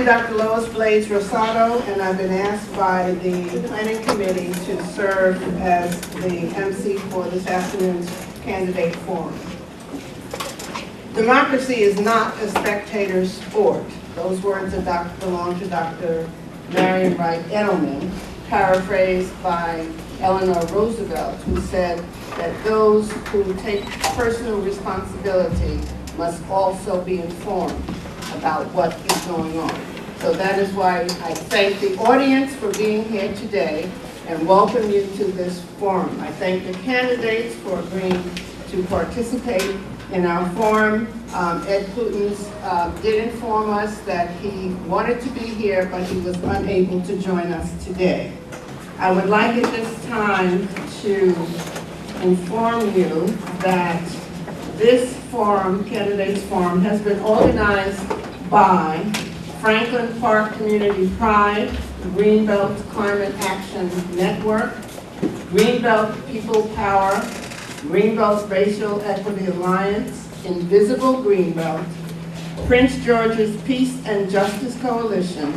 am Dr. Lois Blades Rosado, and I've been asked by the Planning Committee to serve as the MC for this afternoon's candidate forum. Democracy is not a spectator sport. Those words belong to Dr. Marion Wright Edelman, paraphrased by Eleanor Roosevelt, who said that those who take personal responsibility must also be informed about what is going on. So that is why I thank the audience for being here today and welcome you to this forum. I thank the candidates for agreeing to participate in our forum. Ed Plutens did inform us that he wanted to be here, but he was unable to join us today. I would like at this time to inform you that this forum, Candidates Forum, has been organized by Franklin Park Community Pride, Greenbelt Climate Action Network, Greenbelt People Power, Greenbelt Racial Equity Alliance, Invisible Greenbelt, Prince George's Peace and Justice Coalition,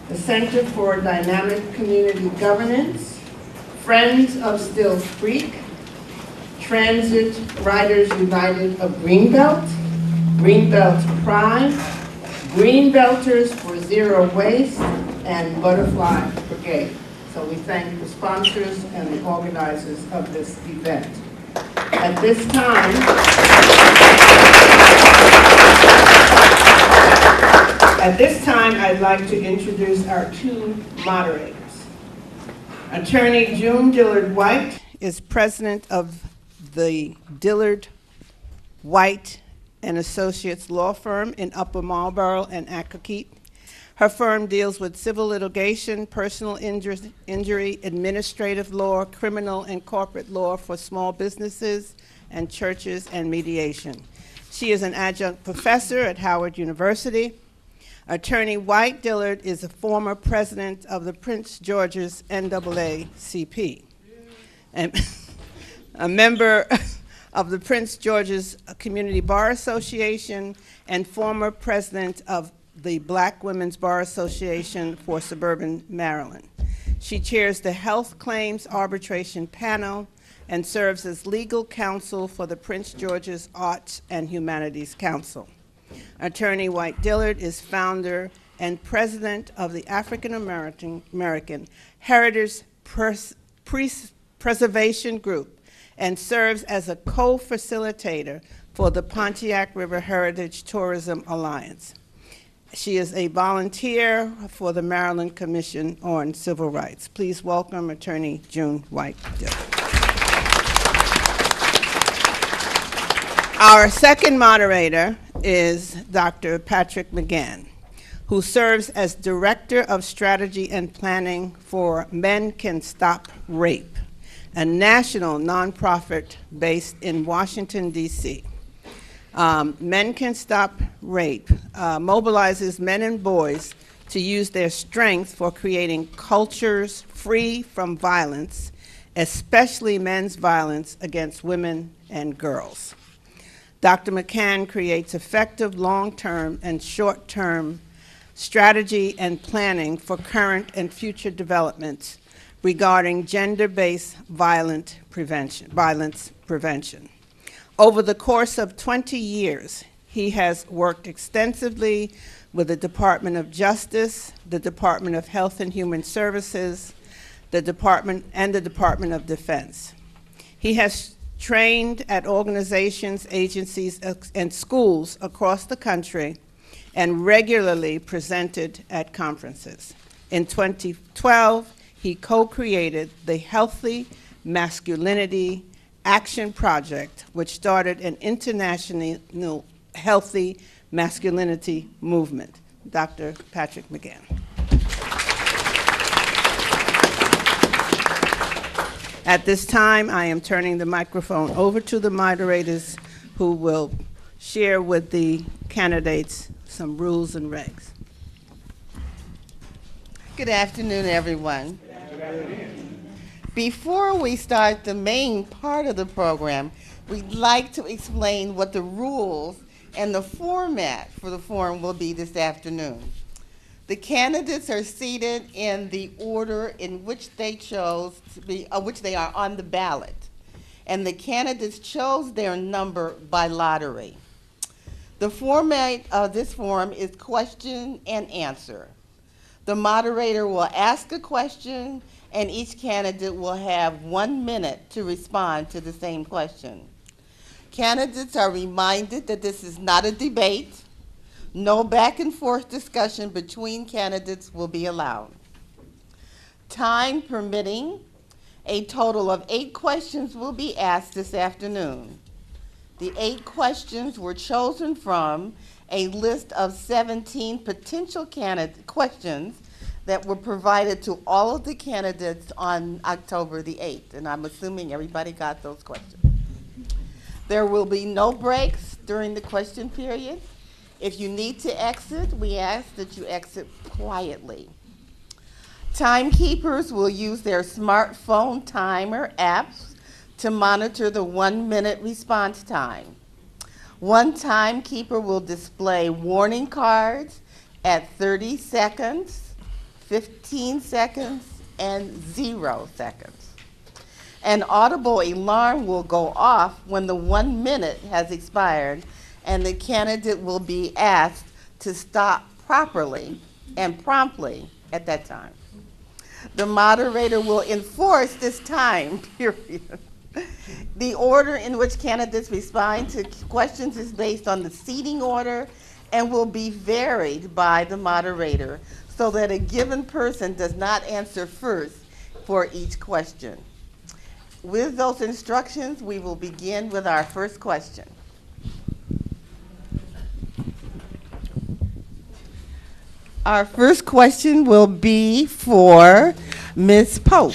the Center for Dynamic Community Governance, Friends of Still Creek, Transit Riders United of Greenbelt, Greenbelt Pride, Greenbelters for Zero Waste, and Butterfly Brigade. So we thank the sponsors and the organizers of this event. At this time, I'd like to introduce our two moderators. Attorney June Dillard White is president of the Dillard White and Associates law firm in Upper Marlboro and Accokeek. Her firm deals with civil litigation, personal injury, administrative law, criminal and corporate law for small businesses and churches, and mediation. She is an adjunct professor at Howard University. Attorney White Dillard is a former president of the Prince George's NAACP, and a member of the Prince George's Community Bar Association, and former president of the Black Women's Bar Association for Suburban Maryland. She chairs the Health Claims Arbitration Panel and serves as legal counsel for the Prince George's Arts and Humanities Council. Attorney White Dillard is founder and president of the African American Heritage Preservation Group, and serves as a co-facilitator for the Pontiac River Heritage Tourism Alliance. She is a volunteer for the Maryland Commission on Civil Rights. Please welcome Attorney June White Dillard. Our second moderator is Dr. Patrick McGann, who serves as Director of Strategy and Planning for Men Can Stop Rape, a national nonprofit based in Washington, D.C. Men Can Stop Rape mobilizes men and boys to use their strength for creating cultures free from violence, especially men's violence against women and girls. Dr. McCann creates effective long-term and short-term strategy and planning for current and future developments regarding gender-based violence prevention. Over the course of 20 years, he has worked extensively with the Department of Justice, the Department of Health and Human Services, the Department of Defense. He has trained at organizations, agencies, and schools across the country and regularly presented at conferences. In 2012, he co-created the Healthy Masculinity Action Project, which started an international healthy masculinity movement. Dr. Patrick McGann. At this time, I am turning the microphone over to the moderators who will share with the candidates some rules and regs. Good afternoon, everyone. Before we start the main part of the program, we'd like to explain what the rules and the format for the forum will be this afternoon. The candidates are seated in the order in which they chose to be, which they are on the ballot. And the candidates chose their number by lottery. The format of this forum is question and answer. The moderator will ask a question, and each candidate will have 1 minute to respond to the same question. Candidates are reminded that this is not a debate. No back and forth discussion between candidates will be allowed. Time permitting, a total of 8 questions will be asked this afternoon. The 8 questions were chosen from a list of 17 potential questions that were provided to all of the candidates on October the 8th, and I'm assuming everybody got those questions. There will be no breaks during the question period. If you need to exit, we ask that you exit quietly. Timekeepers will use their smartphone timer apps to monitor the 1 minute response time. One timekeeper will display warning cards at 30 seconds, 15 seconds, and 0 seconds. An audible alarm will go off when the 1 minute has expired, and the candidate will be asked to stop properly and promptly at that time. The moderator will enforce this time period. The order in which candidates respond to questions is based on the seating order and will be varied by the moderator so that a given person does not answer first for each question. With those instructions, we will begin with our first question. Our first question will be for Ms. Pope.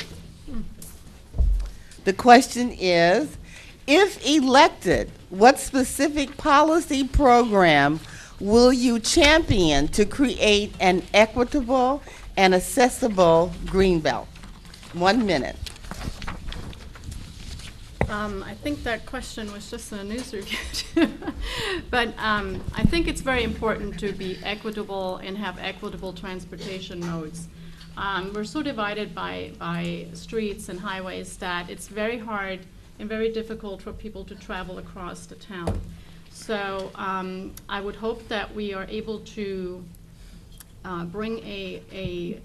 The question is, if elected, what specific policy program will you champion to create an equitable and accessible Greenbelt? 1 minute. I think that question was just in a news review too. But I think it's very important to be equitable and have equitable transportation modes. We're so divided by streets and highways that it's very hard and very difficult for people to travel across the town. So I would hope that we are able to bring a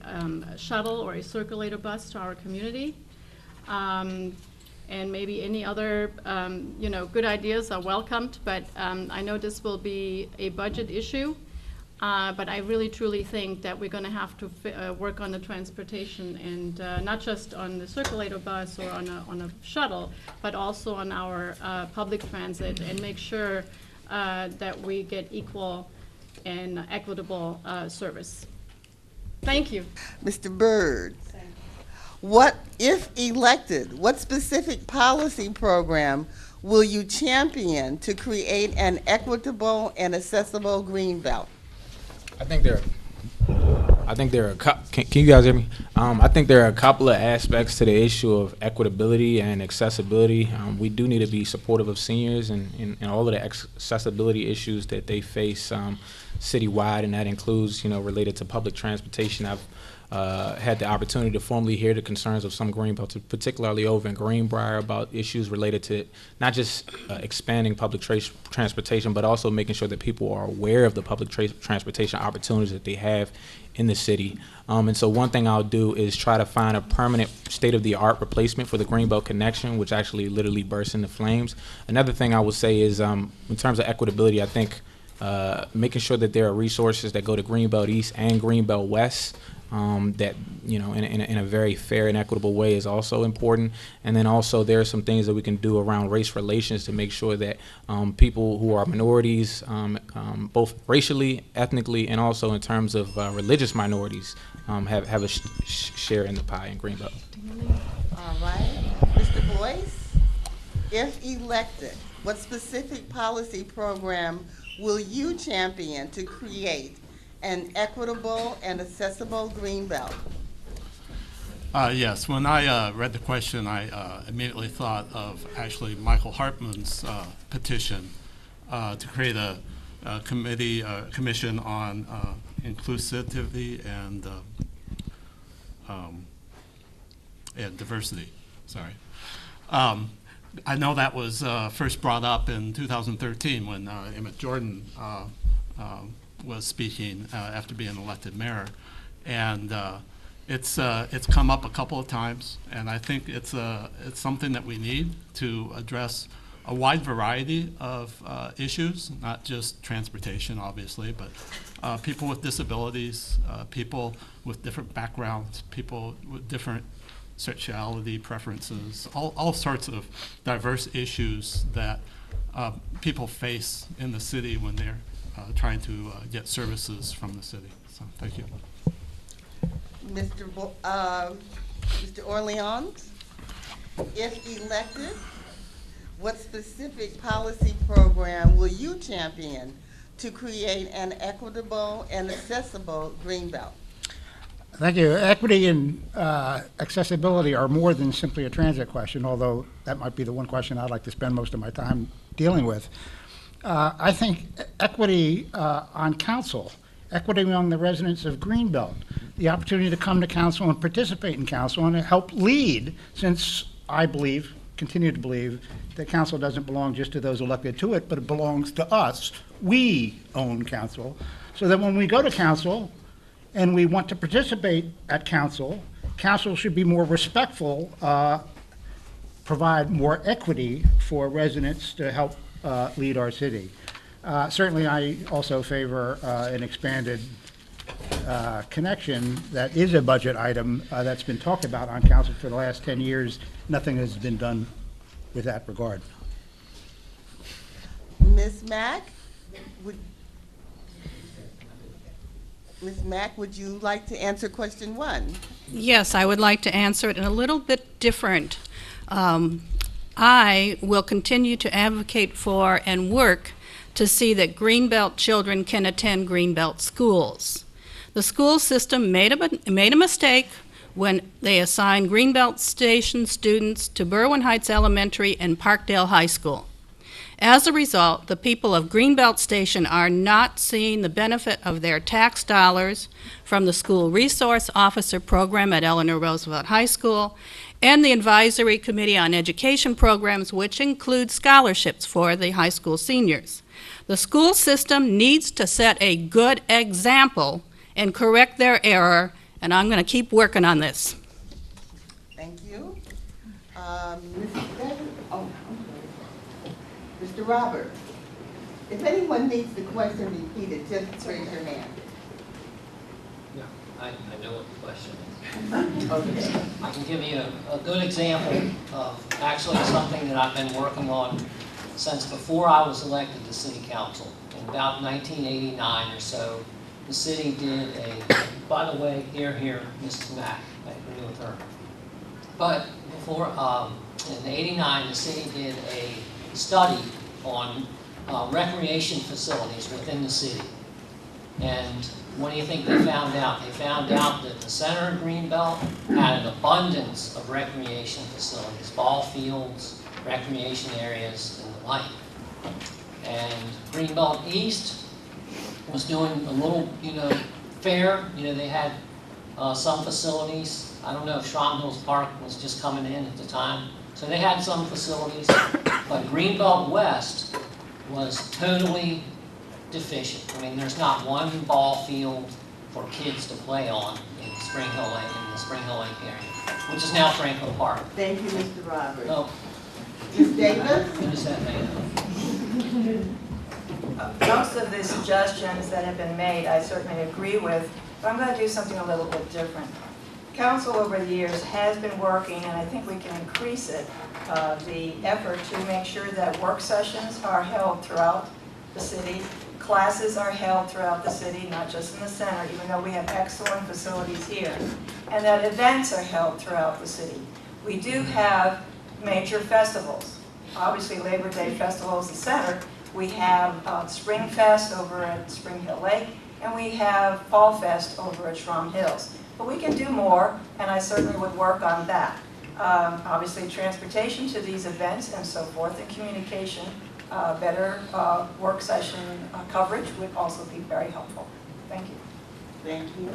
shuttle or a circulator bus to our community. And maybe any other good ideas are welcomed, but I know this will be a budget issue. But I really truly think that we're going to have to work on the transportation, and not just on the circulator bus or on a shuttle, but also on our public transit, and make sure that we get equal and equitable service. Thank you. Mr. Byrd, what, if elected, what specific policy program will you champion to create an equitable and accessible Greenbelt? I think there are a couple. Can you guys hear me? I think there are a couple of aspects to the issue of equitability and accessibility. We do need to be supportive of seniors and all of the accessibility issues that they face citywide, and that includes, related to public transportation. I've had the opportunity to formally hear the concerns of some Greenbelters, particularly over in Greenbrier, about issues related to not just expanding public transportation, but also making sure that people are aware of the public transportation opportunities that they have in the city. And so one thing I'll do is try to find a permanent state-of-the-art replacement for the Greenbelt connection, which actually literally bursts into flames. Another thing I would say is, in terms of equitability, I think making sure that there are resources that go to Greenbelt East and Greenbelt West, that in a very fair and equitable way is also important. And then also there are some things that we can do around race relations to make sure that people who are minorities, both racially, ethnically, and also in terms of religious minorities, have a share in the pie in Greenbelt. All right. Mr. Boyce, if elected, what specific policy program will you champion to create an equitable and accessible Greenbelt? Yes, when I read the question, I immediately thought of actually Michael Hartman's petition to create a commission on inclusivity and diversity. Sorry. I know that was first brought up in 2013 when Emmett Jordan was speaking after being elected mayor, and it's come up a couple of times, and I think it's something that we need to address a wide variety of issues, not just transportation, obviously, but people with disabilities, people with different backgrounds, people with different sexuality preferences, all sorts of diverse issues that people face in the city when they're trying to get services from the city. So, thank you. Mr. Orleans, if elected, what specific policy program will you champion to create an equitable and accessible Greenbelt? Thank you. Equity and accessibility are more than simply a transit question, although that might be the one question I'd like to spend most of my time dealing with. I think equity on council, equity among the residents of Greenbelt, the opportunity to come to council and participate in council and help lead, since I believe, continue to believe, that council doesn't belong just to those elected to it, but it belongs to us. We own council, so that when we go to council and we want to participate at council, council should be more respectful, provide more equity for residents to help lead our city. Certainly, I also favor an expanded connection that is a budget item that's been talked about on council for the last 10 years. Nothing has been done with that regard. Ms. Mack, would you like to answer question 1? Yes, I would like to answer it in a little bit different. I will continue to advocate for and work to see that Greenbelt children can attend Greenbelt schools. The school system made a mistake when they assigned Greenbelt Station students to Berwyn Heights Elementary and Parkdale High School. As a result, the people of Greenbelt Station are not seeing the benefit of their tax dollars from the School Resource Officer Program at Eleanor Roosevelt High School and the Advisory Committee on Education Programs, which include scholarships for the high school seniors. The school system needs to set a good example and correct their error, and I'm going to keep working on this. Thank you. Mr. Robert, if anyone needs the question repeated, just raise your hand. Yeah, I know what the question is. Okay. I can give you a good example of actually something that I've been working on since before I was elected to City Council. In about 1989 or so, the city did by the way, here, Mrs. Mack, I agree with her. But before, in '89, the city did a study on recreation facilities within the city. And what do you think they found out? They found out that the center of Greenbelt had an abundance of recreation facilities, ball fields, recreation areas, and the like. And Greenbelt East was doing a little, fair. They had some facilities. I don't know if Schramm Hills Park was just coming in at the time. So they had some facilities, but Greenbelt West was totally deficient. I mean, there's not one ball field for kids to play on in the Spring Hill Lake area, which is now Franklin Park. Thank you, Mr. Robert. No, Ms. Davis? finish that man. Most of the suggestions that have been made, I certainly agree with, but I'm going to do something a little bit different. Council over the years has been working, and I think we can increase it, the effort to make sure that work sessions are held throughout the city, classes are held throughout the city, not just in the center, even though we have excellent facilities here, and that events are held throughout the city. We do have major festivals. Obviously, Labor Day Festival is the center. We have Spring Fest over at Spring Hill Lake, and we have Fall Fest over at Schramm Hills. But we can do more, and I certainly would work on that. Obviously, transportation to these events and so forth, and communication, better work session coverage would also be very helpful. Thank you. Thank you.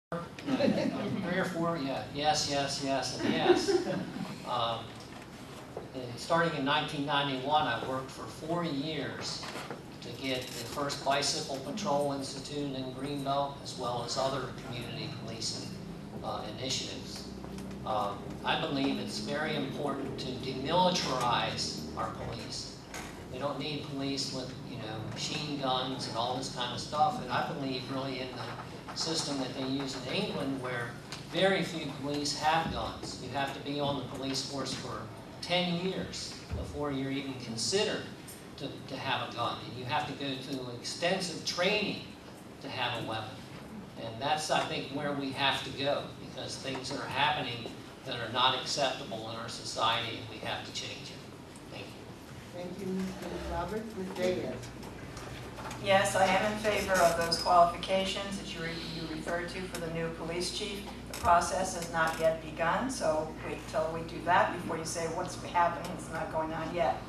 Three or four, yeah, yes, and yes. Starting in 1991, I worked for 4 years to get the first bicycle patrol instituted in Greenbelt, as well as other community policing initiatives. I believe it's very important to demilitarize our police. We don't need police with, machine guns and all this kind of stuff. And I believe really in the system that they use in England, where very few police have guns. You have to be on the police force for 10 years before you're even considered to have a gun. And you have to go through extensive training to have a weapon. And that's, I think, where we have to go, because things are happening that are not acceptable in our society, and we have to change it. Thank you. Thank you, Mr. Roberts. Ms. Davis. Yes, I am in favor of those qualifications that you referred to for the new police chief. The process has not yet begun, so wait till we do that before you say what's happening. It's not going on yet.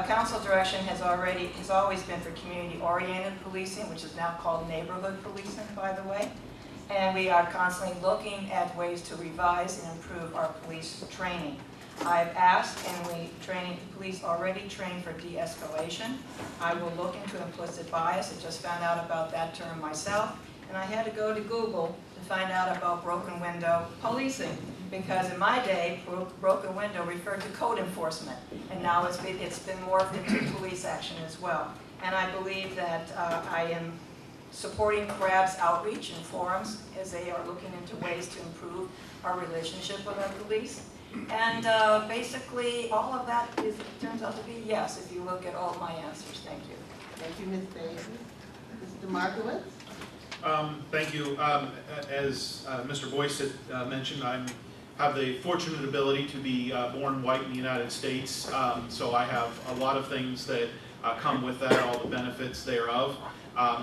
Council direction has always been for community-oriented policing, which is now called neighborhood policing, by the way. And we are constantly looking at ways to revise and improve our police training. I've asked, and police already train for de-escalation. I will look into implicit bias. I just found out about that term myself, and I had to go to Google to find out about broken window policing, because in my day, broken window referred to code enforcement, and now it's been morphed into police action as well. And I believe that I am supporting CRAB's outreach and forums as they are looking into ways to improve our relationship with our police. And basically, all of that turns out to be yes, if you look at all my answers. Thank you. Thank you, Ms. Davis. Mr. Markowitz. Thank you. As Mr. Boyce had mentioned, I have the fortunate ability to be born white in the United States, so I have a lot of things that come with that, all the benefits thereof.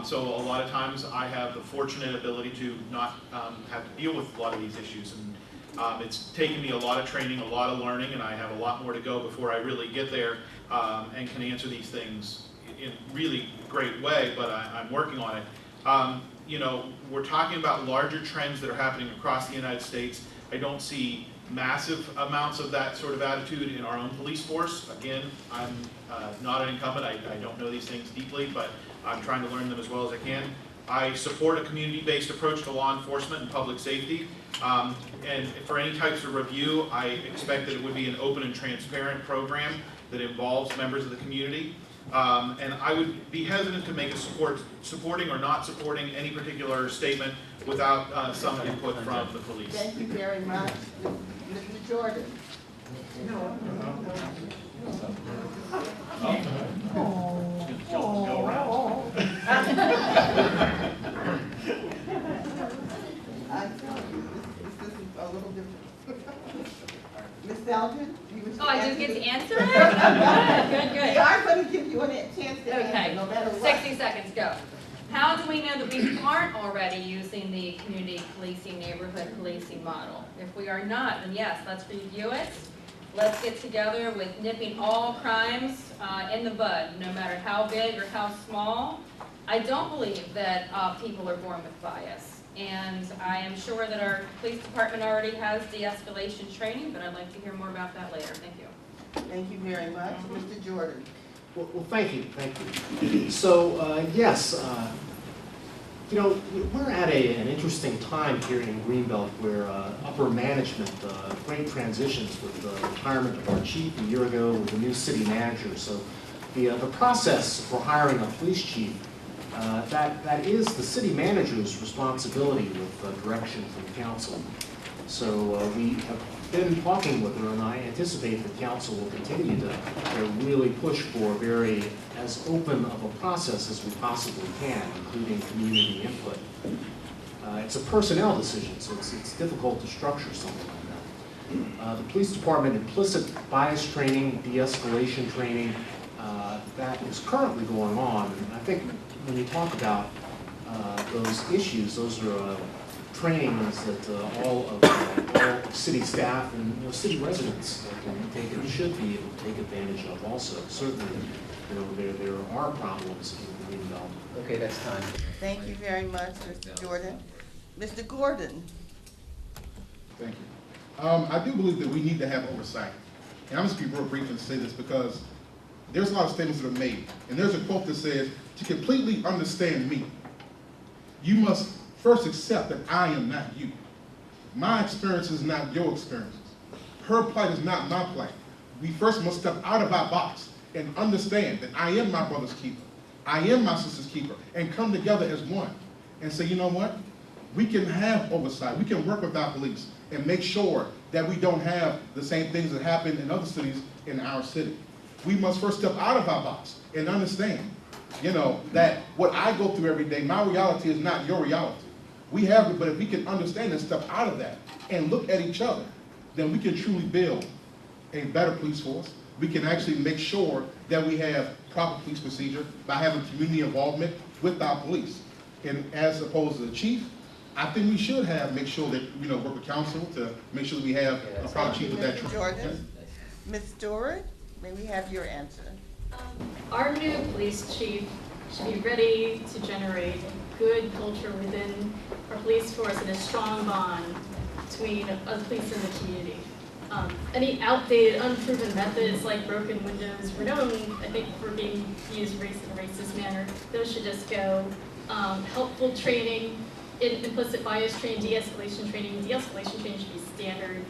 So a lot of times I have the fortunate ability to not have to deal with a lot of these issues. And it's taken me a lot of training, a lot of learning, and I have a lot more to go before I really get there and can answer these things in a really great way, but I'm working on it. We're talking about larger trends that are happening across the United States. I don't see massive amounts of that sort of attitude in our own police force. Again, I'm not an incumbent. I don't know these things deeply, but I'm trying to learn them as well as I can. I support a community-based approach to law enforcement and public safety. And for any types of review, I expect that it would be an open and transparent program that involves members of the community. And I would be hesitant to make a supporting or not supporting any particular statement without some input from the police. Thank you very much. Mr. Jordan. Go around. I tell you, this is a little different. Ms. Selden? Oh, I didn't get to answer it? Good. We are going to give you a chance to Okay. answer, no matter what. 60 seconds, go. How do we know that we aren't already using the community policing, neighborhood policing model? If we are not, then yes, let's review it. Let's get together with nipping all crimes in the bud, no matter how big or how small. I don't believe that people are born with bias. And I am sure that our police department already has de-escalation training, but I'd like to hear more about that later. Thank you. Thank you very much. Mr. Jordan. Well, thank you. So, yes, we're at an interesting time here in Greenbelt where upper management, great transitions with the retirement of our chief a year ago with the new city manager. So the process for hiring a police chief, that is the city manager's responsibility with direction from council. So we have been talking with her, and I anticipate that council will continue to really push for as open of a process as we possibly can, including community input. It's a personnel decision, so it's difficult to structure something like that. The police department implicit bias training, de-escalation training, that is currently going on. And I think when you talk about those issues, those are trainings that all city staff and city residents can take and should be able to take advantage of also. Certainly, there are problems in Greenbelt. Okay, that's time. Thank you very much, Mr. Jordan. Mr. Gordon? Thank you. I do believe that we need to have oversight. And I'm just going to be real brief and say this because there's a lot of statements that are made. And there's a quote that says, to completely understand me, you must first accept that I am not you. My experience is not your experiences. Her plight is not my plight. We first must step out of our box and understand that I am my brother's keeper. I am my sister's keeper, and come together as one and say, you know what? We can have oversight. We can work with our police and make sure that we don't have the same things that happen in other cities in our city. We must first step out of our box and understand, that what I go through every day, my reality is not your reality. We have it, but if we can understand and step out of that and look at each other, then we can truly build a better police force. We can actually make sure that we have proper police procedure by having community involvement with our police. And as opposed to the chief, I think we should make sure that, work with council to make sure that we have a proper chief with that. Mr. Jordan? Ms. Stewart, may we have your answer? Our new police chief should be ready to generate a good culture within our police force and a strong bond between us police and the community. Any outdated, unproven methods like broken windows were known, I think, for being used in a racist manner. Those should just go. Helpful training, implicit bias training, de-escalation training. De-escalation training should be standard.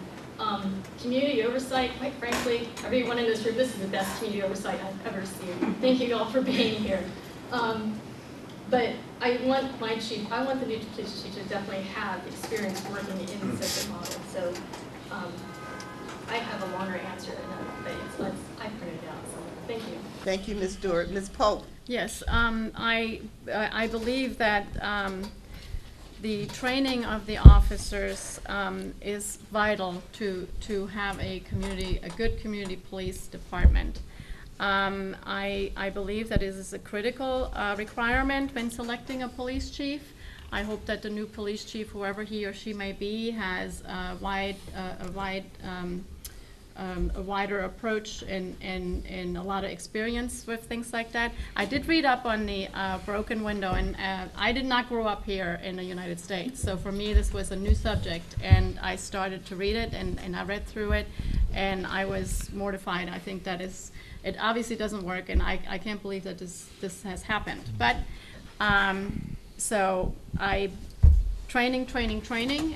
Community oversight, quite frankly, everyone in this room, this is the best community oversight I've ever seen. Thank you all for being here. But I want the new police chief to definitely have experience working in such a model. So I have a longer answer than I printed it out. So thank you. Thank you, Ms. Stewart. Ms. Pope? Yes, I believe that the training of the officers is vital to have a good community police department. I believe that it is a critical requirement when selecting a police chief. I hope that the new police chief, whoever he or she may be, has a wider approach and a lot of experience with things like that. I did read up on the broken window, and I did not grow up here in the United States. So for me, this was a new subject, and I started to read it, and I read through it, and I was mortified. I think that it obviously doesn't work, and I can't believe that this has happened. But so training,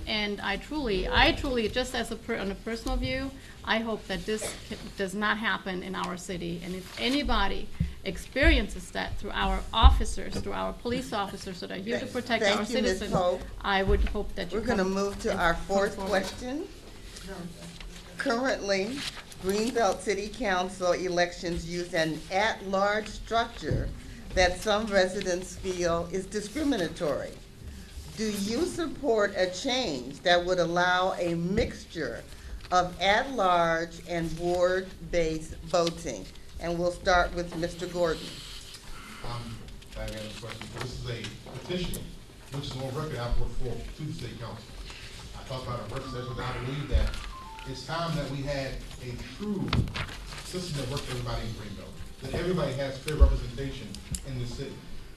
and I truly, just as on a personal view, I hope that this does not happen in our city. And if anybody experiences that through our officers, through our police officers that are here to protect our citizens, I would hope that you We're going to move to our fourth question. Currently, Greenbelt City Council elections use an at-large structure that some residents feel is discriminatory. Do you support a change that would allow a mixture of at-large and ward-based voting? And we'll start with Mr. Gordon. I got a question. This is a petition, which is on record I put forth to the city council. I talked about a work session, but I believe that it's time that we had a true system that works for everybody in Greenbelt, that everybody has fair representation in the city.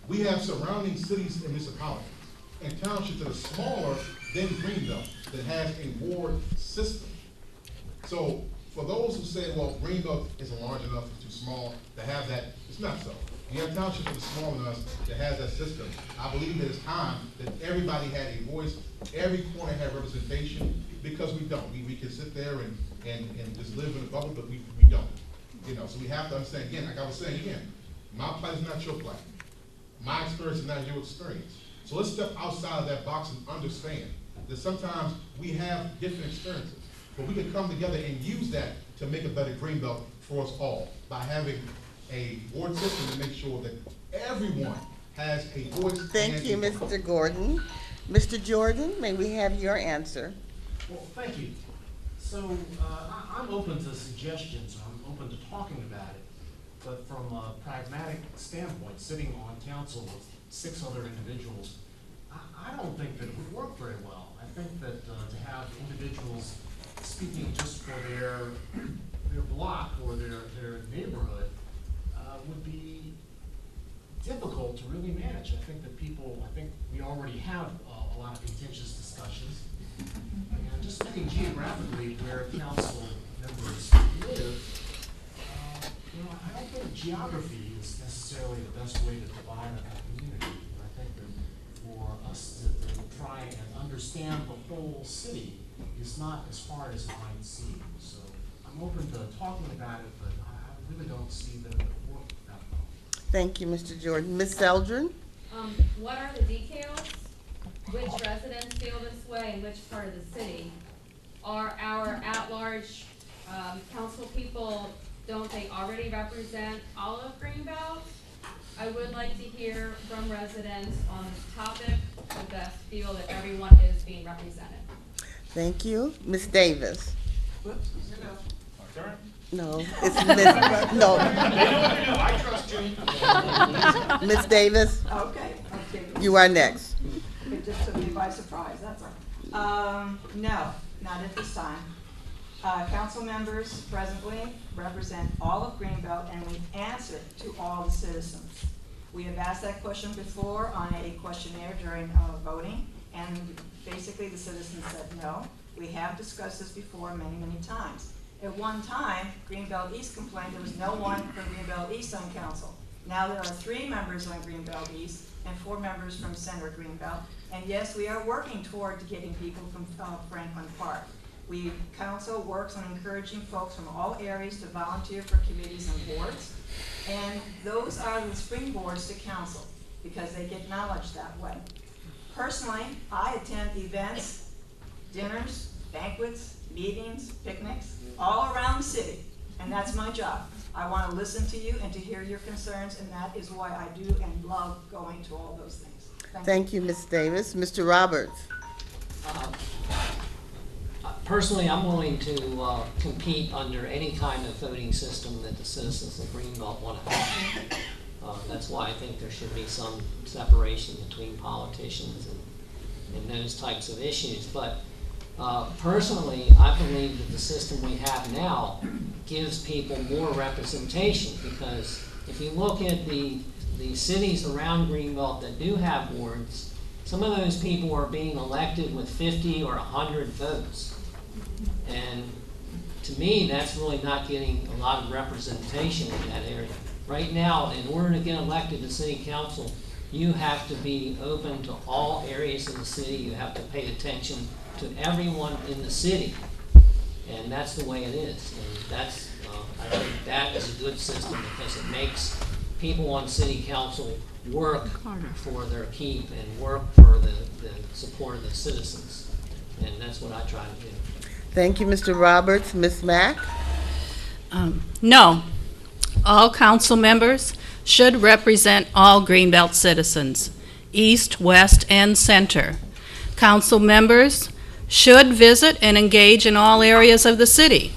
We have surrounding cities and municipalities and townships that are smaller than Greenbelt that has a ward system. So for those who say, well, Greenbelt isn't large enough, it's too small to have that, it's not so. You have townships that are smaller than us that has that system. I believe that it's time that everybody had a voice, every corner had representation, because we don't. We can sit there and just live in a bubble, but we don't. So we have to understand, again, like I was saying again, my plight is not your plight. My experience is not your experience. So let's step outside of that box and understand that sometimes we have different experiences, but we can come together and use that to make a better Greenbelt for us all by having a ward system to make sure that everyone has a voice. Thank you, Mr. Gordon. Mr. Jordan, may we have your answer? Well, thank you. So I'm open to suggestions. I'm open to talking about it. But from a pragmatic standpoint, sitting on council with 6 other individuals, I don't think that it would work very well. I think that to have individuals speaking just for their block or their neighborhood would be difficult to really manage. I think we already have a lot of contentious discussions. And just looking geographically where council members live, I don't think geography is necessarily the best way to divide a community. I think that for us to try and understand the whole city is not as hard as it might seem. So I'm open to talking about it, but I really don't see that it work that well. Thank you, Mr. Jordan. Ms. Seldrin? What are the details? Which residents feel this way in which part of the city? Are our at-large council people, don't they already represent all of Greenbelt? I would like to hear from residents on this topic to best feel that everyone is being represented. Thank you. Ms. Davis? No, it's Ms. No. They know what to do. I trust you. Ms. Davis, Okay. you are next. It just took me by surprise, that's all. No, not at this time. Council members presently represent all of Greenbelt, and we answer to all the citizens. We have asked that question before on a questionnaire during voting, and basically the citizens said no. We have discussed this before many, many times. At one time, Greenbelt East complained there was no one from Greenbelt East on council. Now there are 3 members on Greenbelt East and 4 members from Center Greenbelt. And yes, we are working toward getting people from Franklin Park. Council works on encouraging folks from all areas to volunteer for committees and boards. And those are the springboards to council because they get knowledge that way. Personally, I attend events, dinners, banquets, meetings, picnics, all around the city, and that's my job. I want to listen to you and to hear your concerns, and that is why I do and love going to all those things. Thank you, Ms. Davis. Mr. Roberts? Personally, I'm willing to compete under any kind of voting system that the citizens of Greenbelt want to have. That's why I think there should be some separation between politicians and those types of issues. But personally, I believe that the system we have now gives people more representation, because if you look at the cities around Greenbelt that do have wards, some of those people are being elected with 50 or 100 votes. And to me, that's really not getting a lot of representation in that area. Right now, in order to get elected to city council, you have to be open to all areas of the city. You have to pay attention to everyone in the city. And that's the way it is. And that's, I think that is a good system because it makes people on city council work for their keep and work for the support of the citizens. And that's what I try to do. Thank you, Mr. Roberts. Ms. Mack? No. All council members should represent all Greenbelt citizens, east, west, and center. Council members should visit and engage in all areas of the city.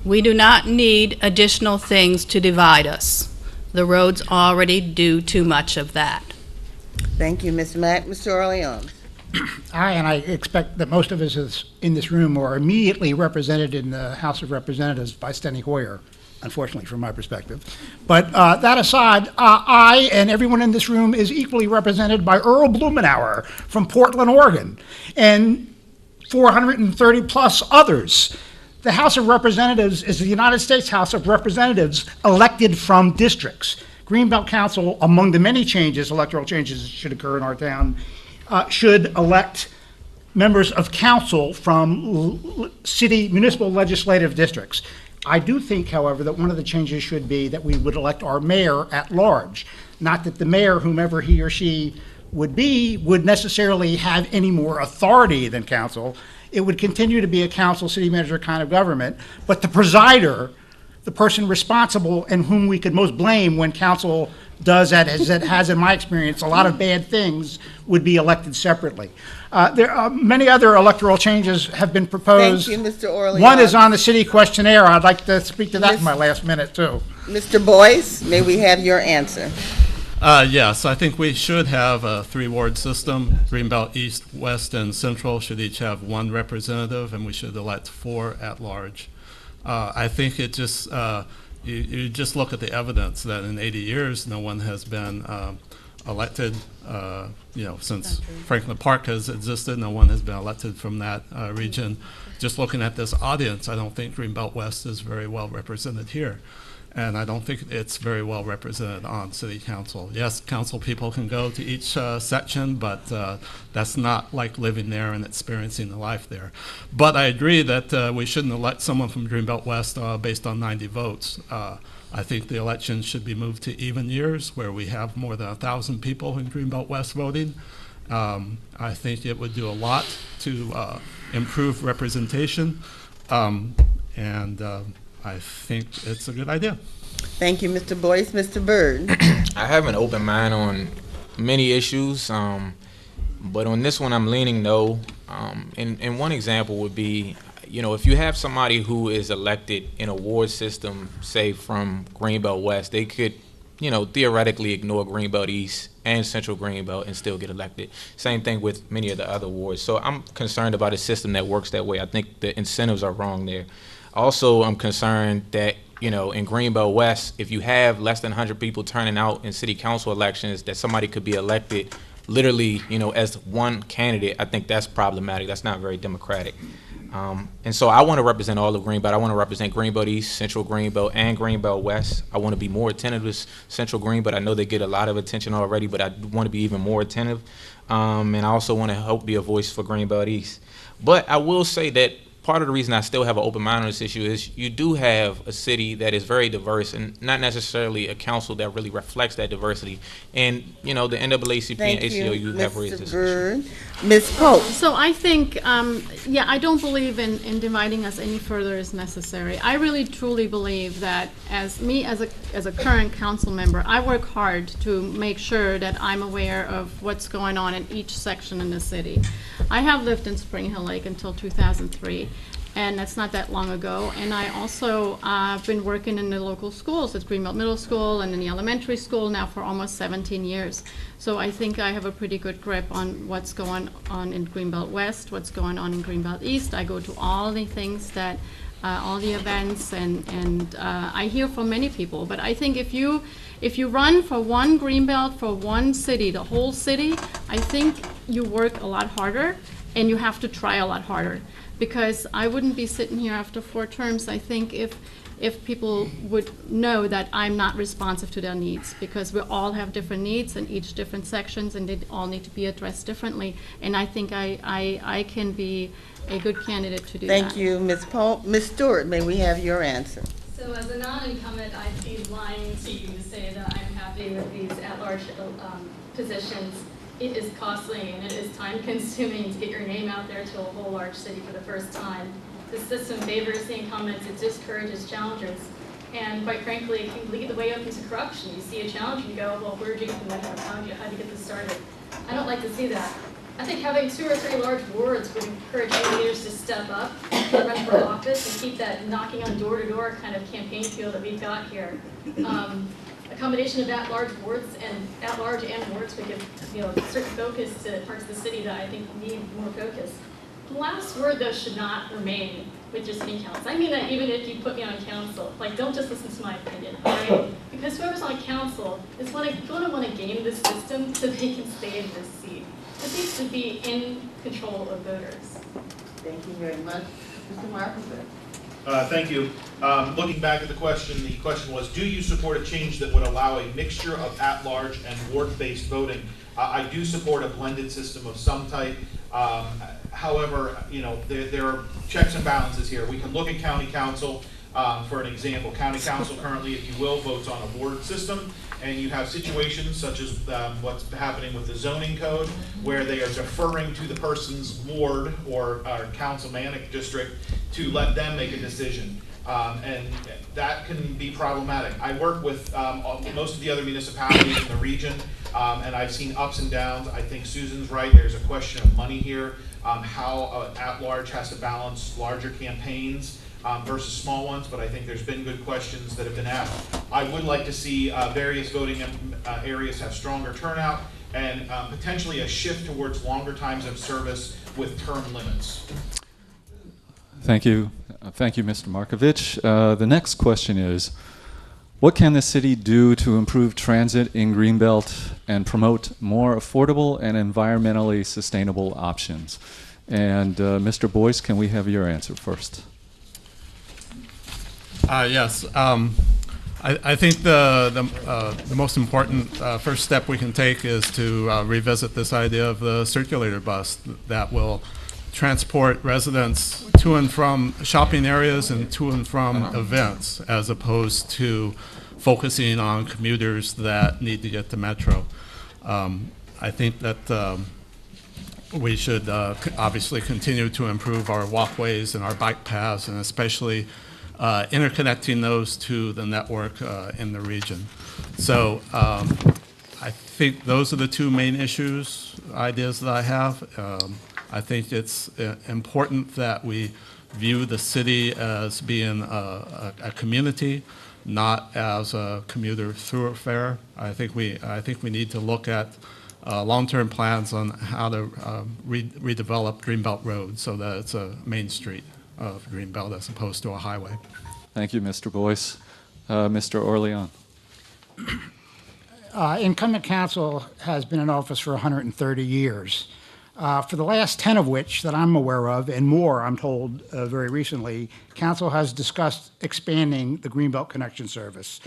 We do not need additional things to divide us. The roads already do too much of that. Thank you, Ms. Mack. Mr. Orleans? I expect that most of us in this room are immediately represented in the House of Representatives by Steny Hoyer, unfortunately from my perspective. But that aside, I and everyone in this room is equally represented by Earl Blumenauer from Portland, Oregon, and 430 plus others. The House of Representatives is the United States House of Representatives elected from districts. Greenbelt Council, among the many electoral changes that should occur in our town, should elect members of council from municipal legislative districts. I do think, however, that one of the changes should be that we would elect our mayor at large. Not that the mayor, whomever he or she would be, would necessarily have any more authority than council. It would continue to be a council, city manager kind of government, but the presider, the person responsible and whom we could most blame when council does, as it has in my experience, a lot of bad things, would be elected separately. There are many other electoral changes have been proposed. Thank you, Mr. Orleans. One is on the city questionnaire. I'd like to speak to that in my last minute, too. Mr. Boyce, may we have your answer? Yes, I think we should have a 3-ward system. Greenbelt East, West, and Central should each have 1 representative, and we should elect 4 at large. I think it just, you just look at the evidence that in 80 years, no one has been elected. Since Franklin Park has existed, no one has been elected from that region. Just looking at this audience, I don't think Greenbelt West is very well represented here. And I don't think it's very well represented on city council. Yes, council people can go to each section, but that's not like living there and experiencing the life there. But I agree that we shouldn't elect someone from Greenbelt West based on 90 votes. I think the election should be moved to even years where we have more than 1,000 people in Greenbelt West voting. I think it would do a lot to improve representation. I think it's a good idea. Thank you, Mr. Boyce. Mr. Byrd. I have an open mind on many issues, but on this one I'm leaning no. And one example would be, if you have somebody who is elected in a ward system, say from Greenbelt West, they could, theoretically ignore Greenbelt East and Central Greenbelt and still get elected. Same thing with many of the other wards. So I'm concerned about a system that works that way. I think the incentives are wrong there. Also, I'm concerned that, in Greenbelt West, if you have less than 100 people turning out in city council elections, that somebody could be elected literally, as one candidate. I think that's problematic. That's not very democratic. And so I want to represent all of Greenbelt. I want to represent Greenbelt East, Central Greenbelt, and Greenbelt West. I want to be more attentive to Central Greenbelt. I know they get a lot of attention already, but I want to be even more attentive. And I also want to help be a voice for Greenbelt East. But I will say that part of the reason I still have an open mind on this issue is you do have a city that is very diverse and not necessarily a council that really reflects that diversity. And, the NAACP and ACLU have raised this issue. Ms. Pope. So I think, I don't believe in dividing us any further is necessary. I really truly believe that as a current council member, I work hard to make sure that I'm aware of what's going on in each section in the city. I have lived in Spring Hill Lake until 2003. And that's not that long ago. And I also been working in the local schools at Greenbelt Middle School and in the elementary school now for almost 17 years. So I think I have a pretty good grip on what's going on in Greenbelt West, what's going on in Greenbelt East. I go to all the things that, all the events, and I hear from many people. But I think if you run for one Greenbelt, for one city, the whole city, I think you work a lot harder and you have to try a lot harder. Because I wouldn't be sitting here after 4 terms, I think, if people would know that I'm not responsive to their needs, because we all have different needs in each different sections, and they all need to be addressed differently. And I think I can be a good candidate to do that. Thank you, Ms. Pope. Ms. Stewart, may we have your answer? So as a non-incumbent, I'd be lying to you to say that I'm happy with these at-large positions. It is costly and it is time-consuming to get your name out there to a whole large city for the first time. The system favors the incumbents, it discourages challengers, and quite frankly, it can lead the way up into corruption. You see a challenge and you go, well, where did you get the money from? How did you get this started? I don't like to see that. I think having 2 or 3 large wards would encourage leaders to step up and run for office and keep that knocking on door-to-door kind of campaign feel that we've got here. A combination of at-large wards and at-large and wards would give certain focus to parts of the city that I think need more focus. The last word, though, should not remain with your city council. I mean that even if you put me on council, don't just listen to my opinion, all right? Because whoever's on council is going to want to game the system so they can stay in this seat. This needs to be in control of voters. Thank you very much. Mr. Markovich. Thank you. Looking back at the question was, do you support a change that would allow a mixture of at-large and ward-based voting? I do support a blended system of some type. However, there are checks and balances here. We can look at county council for an example. County council currently, if you will, votes on a ward system, and you have situations such as what's happening with the zoning code, where they are deferring to the person's ward or councilmanic district to let them make a decision. And that can be problematic. I work with most of the other municipalities in the region, and I've seen ups and downs. I think Susan's right. There's a question of money here, how at-large has to balance larger campaigns versus small ones, but I think there's been good questions that have been asked. I would like to see various voting areas have stronger turnout and potentially a shift towards longer times of service with term limits. Thank you. Thank you, Mr. Markovich. The next question is, what can the city do to improve transit in Greenbelt and promote more affordable and environmentally sustainable options. And Mr. Boyce, can we have your answer first? Yes. I think the most important first step we can take is to revisit this idea of the circulator bus that will transport residents to and from shopping areas and to and from events, as opposed to focusing on commuters that need to get to Metro. I think that we should obviously continue to improve our walkways and our bike paths, and especially interconnecting those to the network in the region. So I think those are the two main ideas that I have. I think it's important that we view the city as being a community, not as a commuter thoroughfare. I think we need to look at long-term plans on how to redevelop Greenbelt Road so that it's a main street of Greenbelt as opposed to a highway. Thank you, Mr. Boyce. Mr. Orlean. Incumbent council has been in office for 130 years. For the last 10 of which that I'm aware of, and more, I'm told, very recently, council has discussed expanding the Greenbelt Connection Service.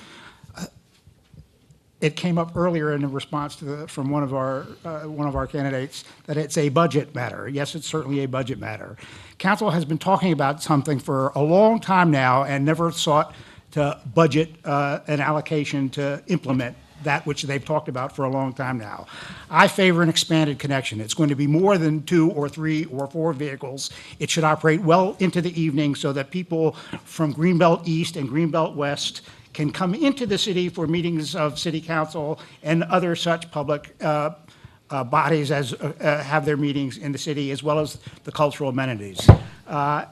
It came up earlier in a response to from one of our candidates that it's a budget matter. Yes, it's certainly a budget matter. Council has been talking about something for a long time now and never sought to budget an allocation to implement that which they've talked about for a long time now. I favor an expanded connection. It's going to be more than 2 or 3 or 4 vehicles. It should operate well into the evening so that people from Greenbelt East and Greenbelt West can come into the city for meetings of city council and other such public bodies as have their meetings in the city, as well as the cultural amenities. I'm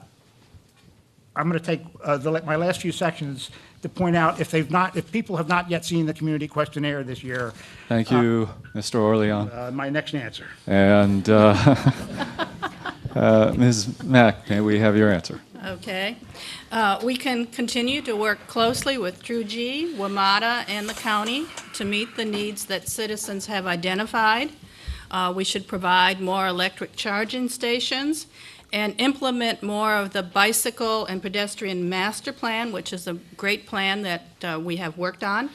going to take my last few sections to point out if people have not yet seen the community questionnaire this year. Thank you, Mr. Orlean. My next answer. And Ms. Mack, may we have your answer? Okay. We can continue to work closely with True G, WMATA, and the county to meet the needs that citizens have identified. We should provide more electric charging stations and implement more of the bicycle and pedestrian master plan, which is a great plan that we have worked on.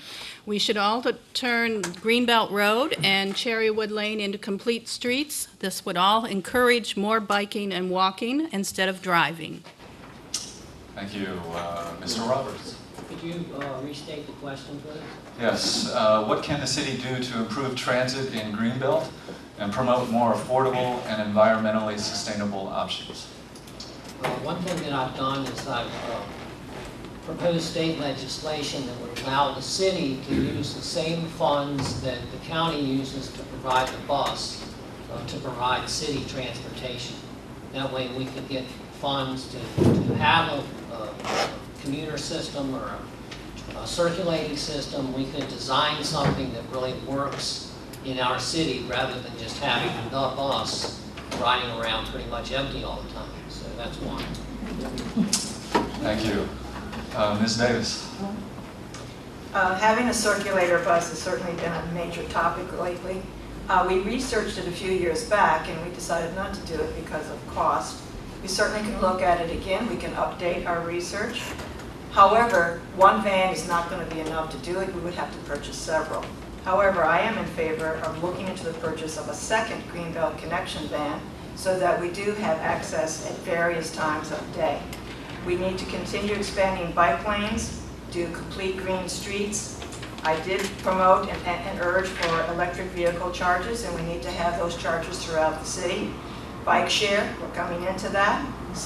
We should also turn Greenbelt Road and Cherrywood Lane into complete streets. This would all encourage more biking and walking instead of driving. Thank you. Mr. Roberts. Could you restate the question, please? Yes. What can the city do to improve transit in Greenbelt and promote more affordable and environmentally sustainable options? One thing that I've done is I've proposed state legislation that would allow the city to use the same funds that the county uses to provide the bus to provide city transportation. That way we could get funds to have a commuter system or a circulating system. We could design something that really works in our city rather than just having the bus riding around pretty much empty all the time. So that's one. Thank you. Ms. Davis. Having a circulator bus has certainly been a major topic lately. We researched it a few years back and we decided not to do it because of cost. We certainly can look at it again. We can update our research. However, one van is not going to be enough to do it. We would have to purchase several. However, I am in favor of looking into the purchase of a second Greenbelt connection van so that we do have access at various times of day. We need to continue expanding bike lanes, do complete green streets. I did promote and urge for electric vehicle charges, and we need to have those charges throughout the city. Bike share, we're coming into that.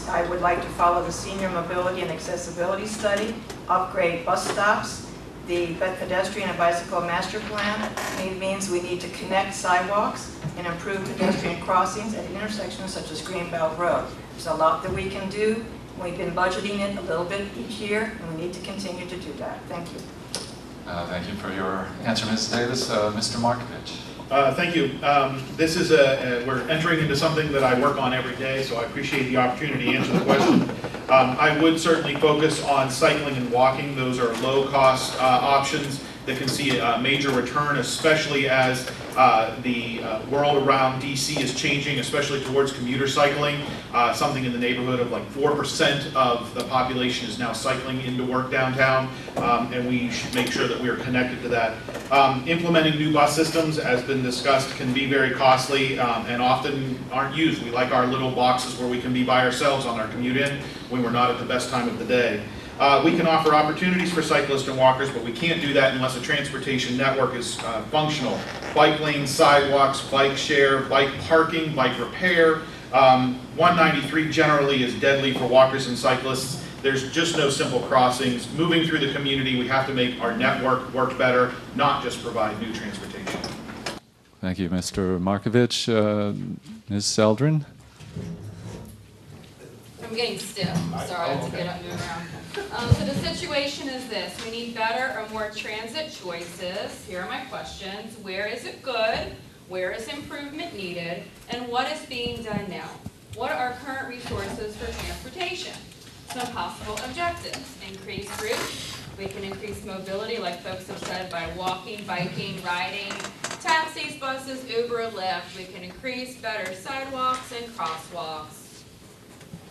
I would like to follow the senior mobility and accessibility study, upgrade bus stops. The pedestrian and bicycle master plan means we need to connect sidewalks and improve pedestrian crossings at intersections such as Greenbelt Road. There's a lot that we can do. We've been budgeting it a little bit each year, and we need to continue to do that. Thank you. Thank you for your answer, Ms. Davis. Mr. Markovich. Thank you. This is we're entering into something that I work on every day, so I appreciate the opportunity to answer the question. I would certainly focus on cycling and walking. Those are low-cost options that can see a major return, especially as The world around DC is changing, especially towards commuter cycling. Something in the neighborhood of like 4% of the population is now cycling into work downtown, and we should make sure that we are connected to that. Implementing new bus systems, as been discussed, can be very costly and often aren't used. We like our little boxes where we can be by ourselves on our commute in when we're not at the best time of the day. We can offer opportunities for cyclists and walkers, but we can't do that unless a transportation network is functional. Bike lanes, sidewalks, bike share, bike parking, bike repair. 193 generally is deadly for walkers and cyclists. There's just no simple crossings. Moving through the community, we have to make our network work better, not just provide new transportation. Thank you, Mr. Markovich. Ms. Seldrin? I'm getting stiff. Sorry, I have to get up and move around. So the situation is this. We need better or more transit choices. Here are my questions. Where is it good? Where is improvement needed? And what is being done now? What are current resources for transportation? Some possible objectives. Increase routes. We can increase mobility, like folks have said, by walking, biking, riding, taxis, buses, Uber, Lyft. We can increase better sidewalks and crosswalks.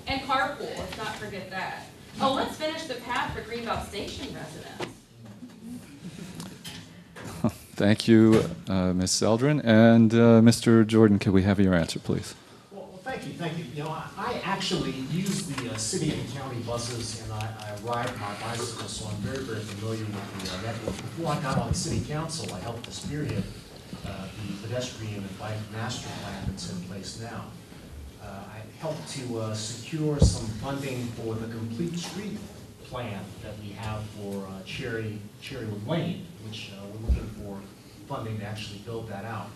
And carpool, let's not forget that. Oh, let's finish the path for Greenbelt Station residents. Thank you, Ms. Seldrin. And Mr. Jordan, can we have your answer, please? Well, thank you, thank you. You know, I actually use the city and county buses, and I ride my bicycle, so I'm very, very familiar with the network. Before I got on the city council, I helped to spearhead the pedestrian and bike master plan that's in place now. I helped to secure some funding for the complete street plan that we have for Cherrywood Lane, which we're looking for funding to actually build that out.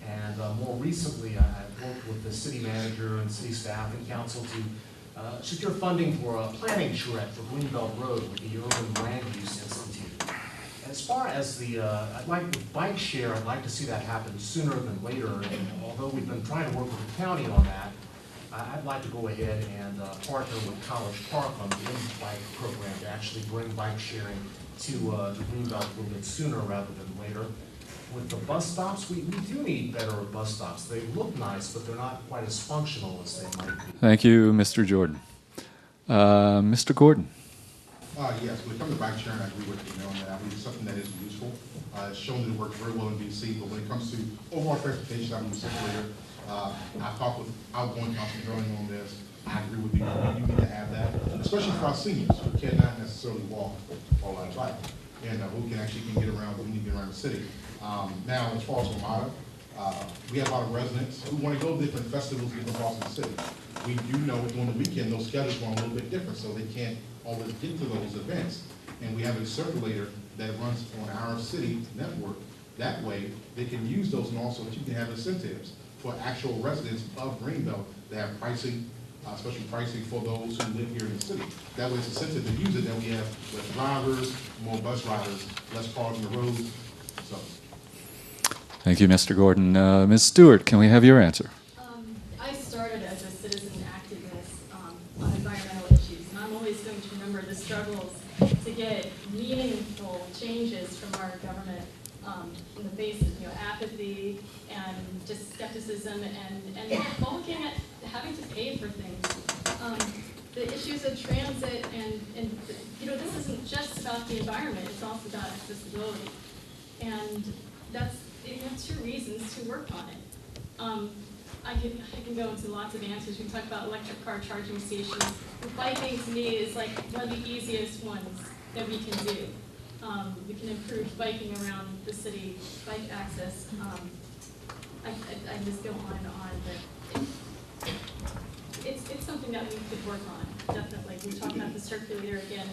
And more recently, I've worked with the city manager and city staff and council to secure funding for a planning charrette for Greenbelt Road with the Urban Land Use Institute. And as far as the bike share, I'd like to see that happen sooner than later. And although we've been trying to work with the county on that, I'd like to go ahead and partner with College Park on the bike program to actually bring bike sharing to Greenbelt a little bit sooner rather than later. With the bus stops, we do need better bus stops. They look nice, but they're not quite as functional as they might be. Thank you, Mr. Jordan. Mr. Gordon? Yes, when it comes to bike sharing, I agree with you on that. I believe it's something that is useful. It's shown that it works very well in DC, but when it comes to overall transportation, I believe later. I talked with outgoing councilman earlier on this. I agree with you. We need to have that, especially for our seniors who cannot necessarily walk or bike, and who can get around when we need to get around the city. Now, as far as Ramada, we have a lot of residents who want to go to different festivals in different parts of the city. We do know during the weekend those schedules are a little bit different, so they can't always get to those events. And we have a circulator that runs on our city network. That way, they can use those, and also that you can have incentives for actual residents of Greenbelt that have pricing, special pricing for those who live here in the city. That way it's incentive to use it, that we have less drivers, more bus riders, less cars on the road. So. Thank you, Mr. Gordon. Ms. Stewart, can we have your answer? I started as a citizen activist on environmental issues, and I'm always going to remember the struggles to get meaningful changes from our government in the face of apathy and just skepticism and looking at having to pay for things. The issues of transit and this isn't just about the environment, it's also about accessibility. And that's two reasons to work on it. I can go into lots of answers. We can talk about electric car charging stations. Biking to me is like one of the easiest ones that we can do. We can improve biking around the city, bike access. I just go on and on, but it's something that we could work on, definitely. We talked about the circulator again.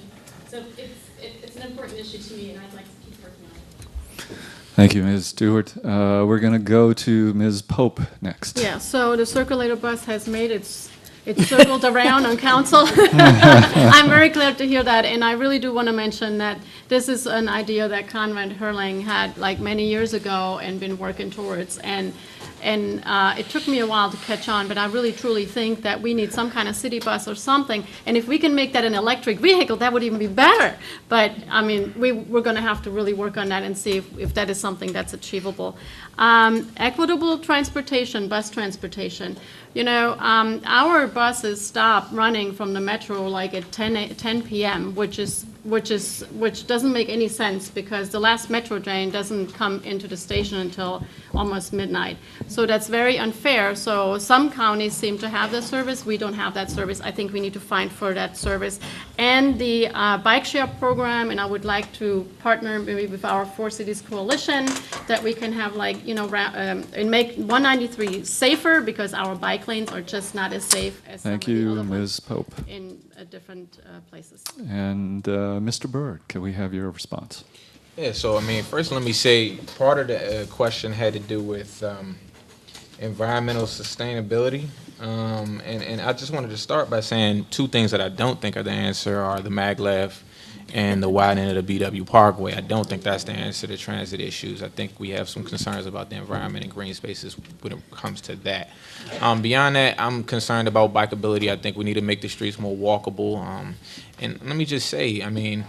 So it's an important issue to me, and I'd like to keep working on it. Thank you, Ms. Stewart. We're going to go to Ms. Pope next. Yeah, so the circulator bus has made its circled around on council. I'm very glad to hear that, and I really do want to mention that this is an idea that Conrad Herling had like many years ago and been working towards, and it took me a while to catch on, but I really truly think that we need some kind of city bus or something. And if we can make that an electric vehicle, that would even be better. But, I mean, we're going to have to really work on that and see if that is something that's achievable. Equitable transportation, bus transportation. You know, our buses stop running from the metro like at 10 p.m., which doesn't make any sense because the last metro train doesn't come into the station until almost midnight. So that's very unfair. So some counties seem to have that service. We don't have that service. I think we need to find for that service. And the bike share program, and I would like to partner maybe with our 4 Cities Coalition that we can have like, you know, and make 193 safer because our bike lanes are just not as safe as some Thank of the you, other Ms. ones Pope. in different places. And Mr. Byrd, can we have your response? Yeah, so I mean, first let me say part of the question had to do with environmental sustainability. And I just wanted to start by saying 2 things that I don't think are the answer are the maglev and the widening of the BW Parkway. I don't think that's the answer to transit issues. I think we have some concerns about the environment and green spaces when it comes to that. Beyond that, I'm concerned about bikeability. I think we need to make the streets more walkable. And let me just say, I mean,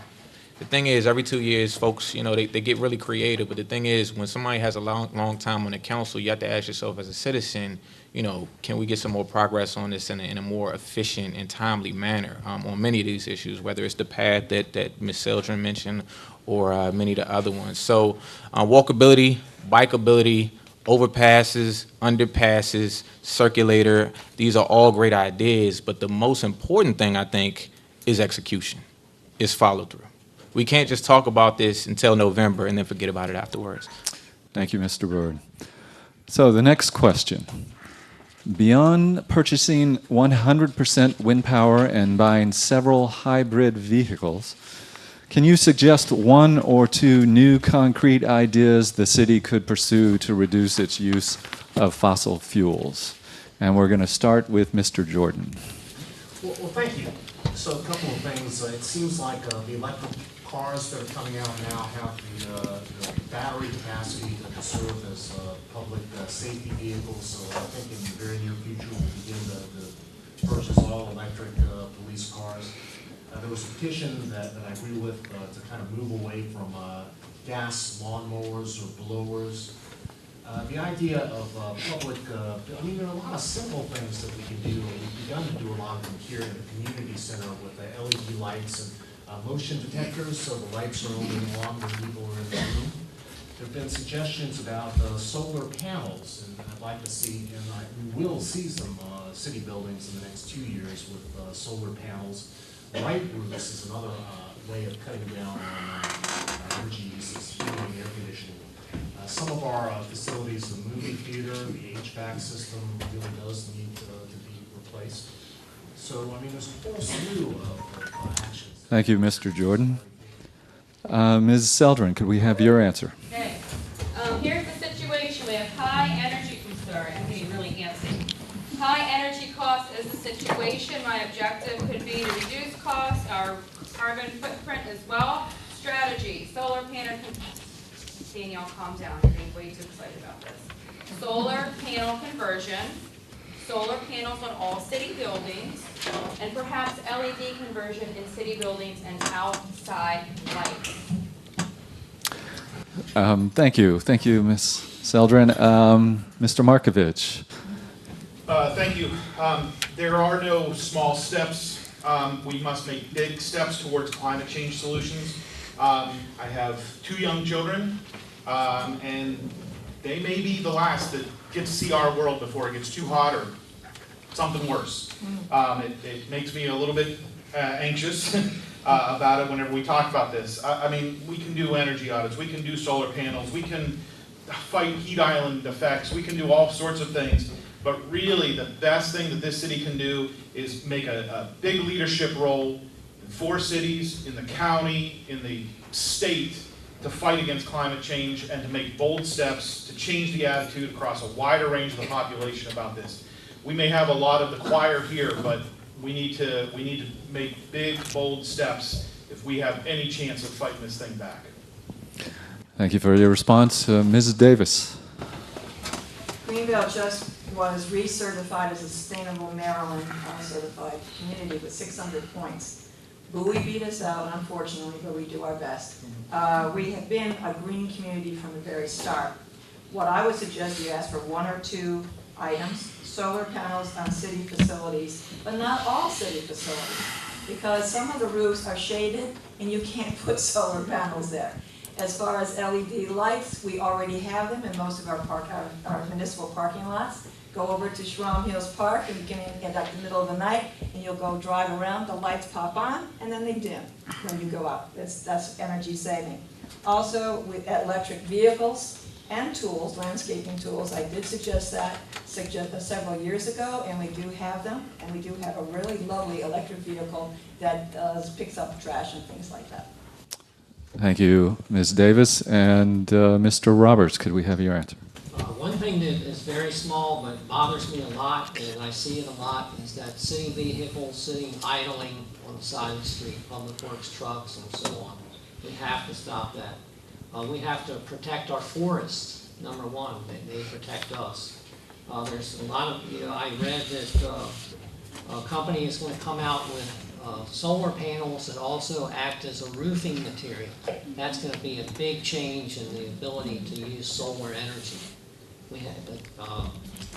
the thing is, every 2 years, folks, you know, they get really creative. But the thing is, when somebody has a long time on the council, you have to ask yourself as a citizen, you know, can we get some more progress on this in a more efficient and timely manner on many of these issues, whether it's the path that Ms. Seldrin mentioned or many of the other ones. So walkability, bikeability, overpasses, underpasses, circulator, these are all great ideas. But the most important thing, I think, is execution, is follow through. We can't just talk about this until November and then forget about it afterwards. Thank you, Mr. Byrd. So the next question. Beyond purchasing 100% wind power and buying several hybrid vehicles, can you suggest 1 or 2 new concrete ideas the city could pursue to reduce its use of fossil fuels? And we're going to start with Mr. Jordan. Well, thank you. So a couple of things. It seems like the electric cars that are coming out now have the battery capacity to serve as public safety vehicles. So I think in the very near future we'll begin to purchase all electric police cars. There was a petition that I agree with to kind of move away from gas lawnmowers or blowers. The idea of public, I mean, there are a lot of simple things that we can do. We've begun to do a lot of them here in the community center with the LED lights and motion detectors, so the lights are only on when people are in the room. There have been suggestions about solar panels, and I'd like to see, and we will see some city buildings in the next 2 years with solar panels. Light roofs is another way of cutting down on energy uses, heating, air conditioning. Some of our facilities, the movie theater, the HVAC system really does need to be replaced. So, I mean, there's a whole slew of actions. Thank you, Mr. Jordan. Ms. Seldrin, could we have your answer? Okay, here's the situation. We have high energy, I'm getting really antsy. High energy costs is the situation. My objective could be to reduce costs, our carbon footprint as well. Strategy, solar panel, Danielle, calm down, you're getting way too excited about this. Solar panel conversion, solar panels on all city buildings, and perhaps LED conversion in city buildings and outside lights. Thank you. Thank you, Ms. Seldrin. Mr. Markovich. Thank you. There are no small steps. We must make big steps towards climate change solutions. I have 2 young children, and they may be the last that get to see our world before it gets too hot or something worse. It makes me a little bit anxious about it whenever we talk about this. I mean, we can do energy audits, we can do solar panels, we can fight heat island effects, we can do all sorts of things. But really, the best thing that this city can do is make a big leadership role in 4 cities, in the county, in the state, to fight against climate change and to make bold steps to change the attitude across a wider range of the population about this. We may have a lot of the choir here, but we need to make big, bold steps if we have any chance of fighting this thing back. Thank you for your response. Mrs. Davis. Greenbelt just was recertified as a sustainable Maryland certified community with 600 points. Bowie beat us out, unfortunately, but we do our best. We have been a green community from the very start. What I would suggest you ask for 1 or 2 items, solar panels on city facilities, but not all city facilities, because some of the roofs are shaded and you can't put solar panels there. As far as LED lights, we already have them in most of our municipal parking lots. Go over to Schramm Hills Park and you can get like the middle of the night and you'll go drive around, the lights pop on and then they dim when you go out. That's energy saving. Also with electric vehicles and tools, landscaping tools, I did suggest that several years ago, and we do have them, and we do have a really lovely electric vehicle that picks up trash and things like that. Thank you, Ms. Davis. And Mr. Roberts, could we have your answer? One thing that is very small but bothers me a lot, and I see it a lot, is that city vehicles sitting idling on the side of the street, public works trucks and so on. We have to stop that. We have to protect our forests, number one. They protect us. There's a lot of, I read that a company is going to come out with solar panels that also act as a roofing material. That's going to be a big change in the ability to use solar energy. We have,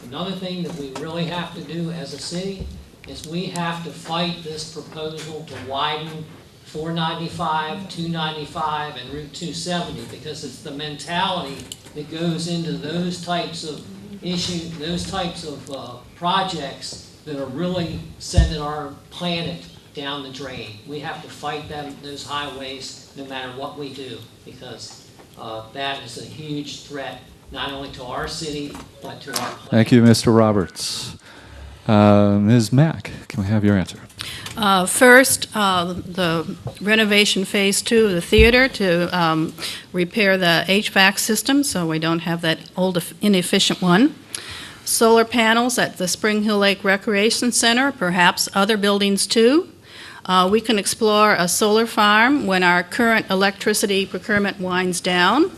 another thing that we really have to do as a city is we have to fight this proposal to widen 495, 295, and Route 270, because it's the mentality that goes into those types of issues, those types of projects that are really sending our planet down the drain. We have to fight those highways no matter what we do, because that is a huge threat not only to our city but to our planet. Thank you, Mr. Roberts. Ms. Mack, can we have your answer? First, the renovation phase 2 of the theater to repair the HVAC system so we don't have that old inefficient one. Solar panels at the Spring Hill Lake Recreation Center, perhaps other buildings too. We can explore a solar farm when our current electricity procurement winds down.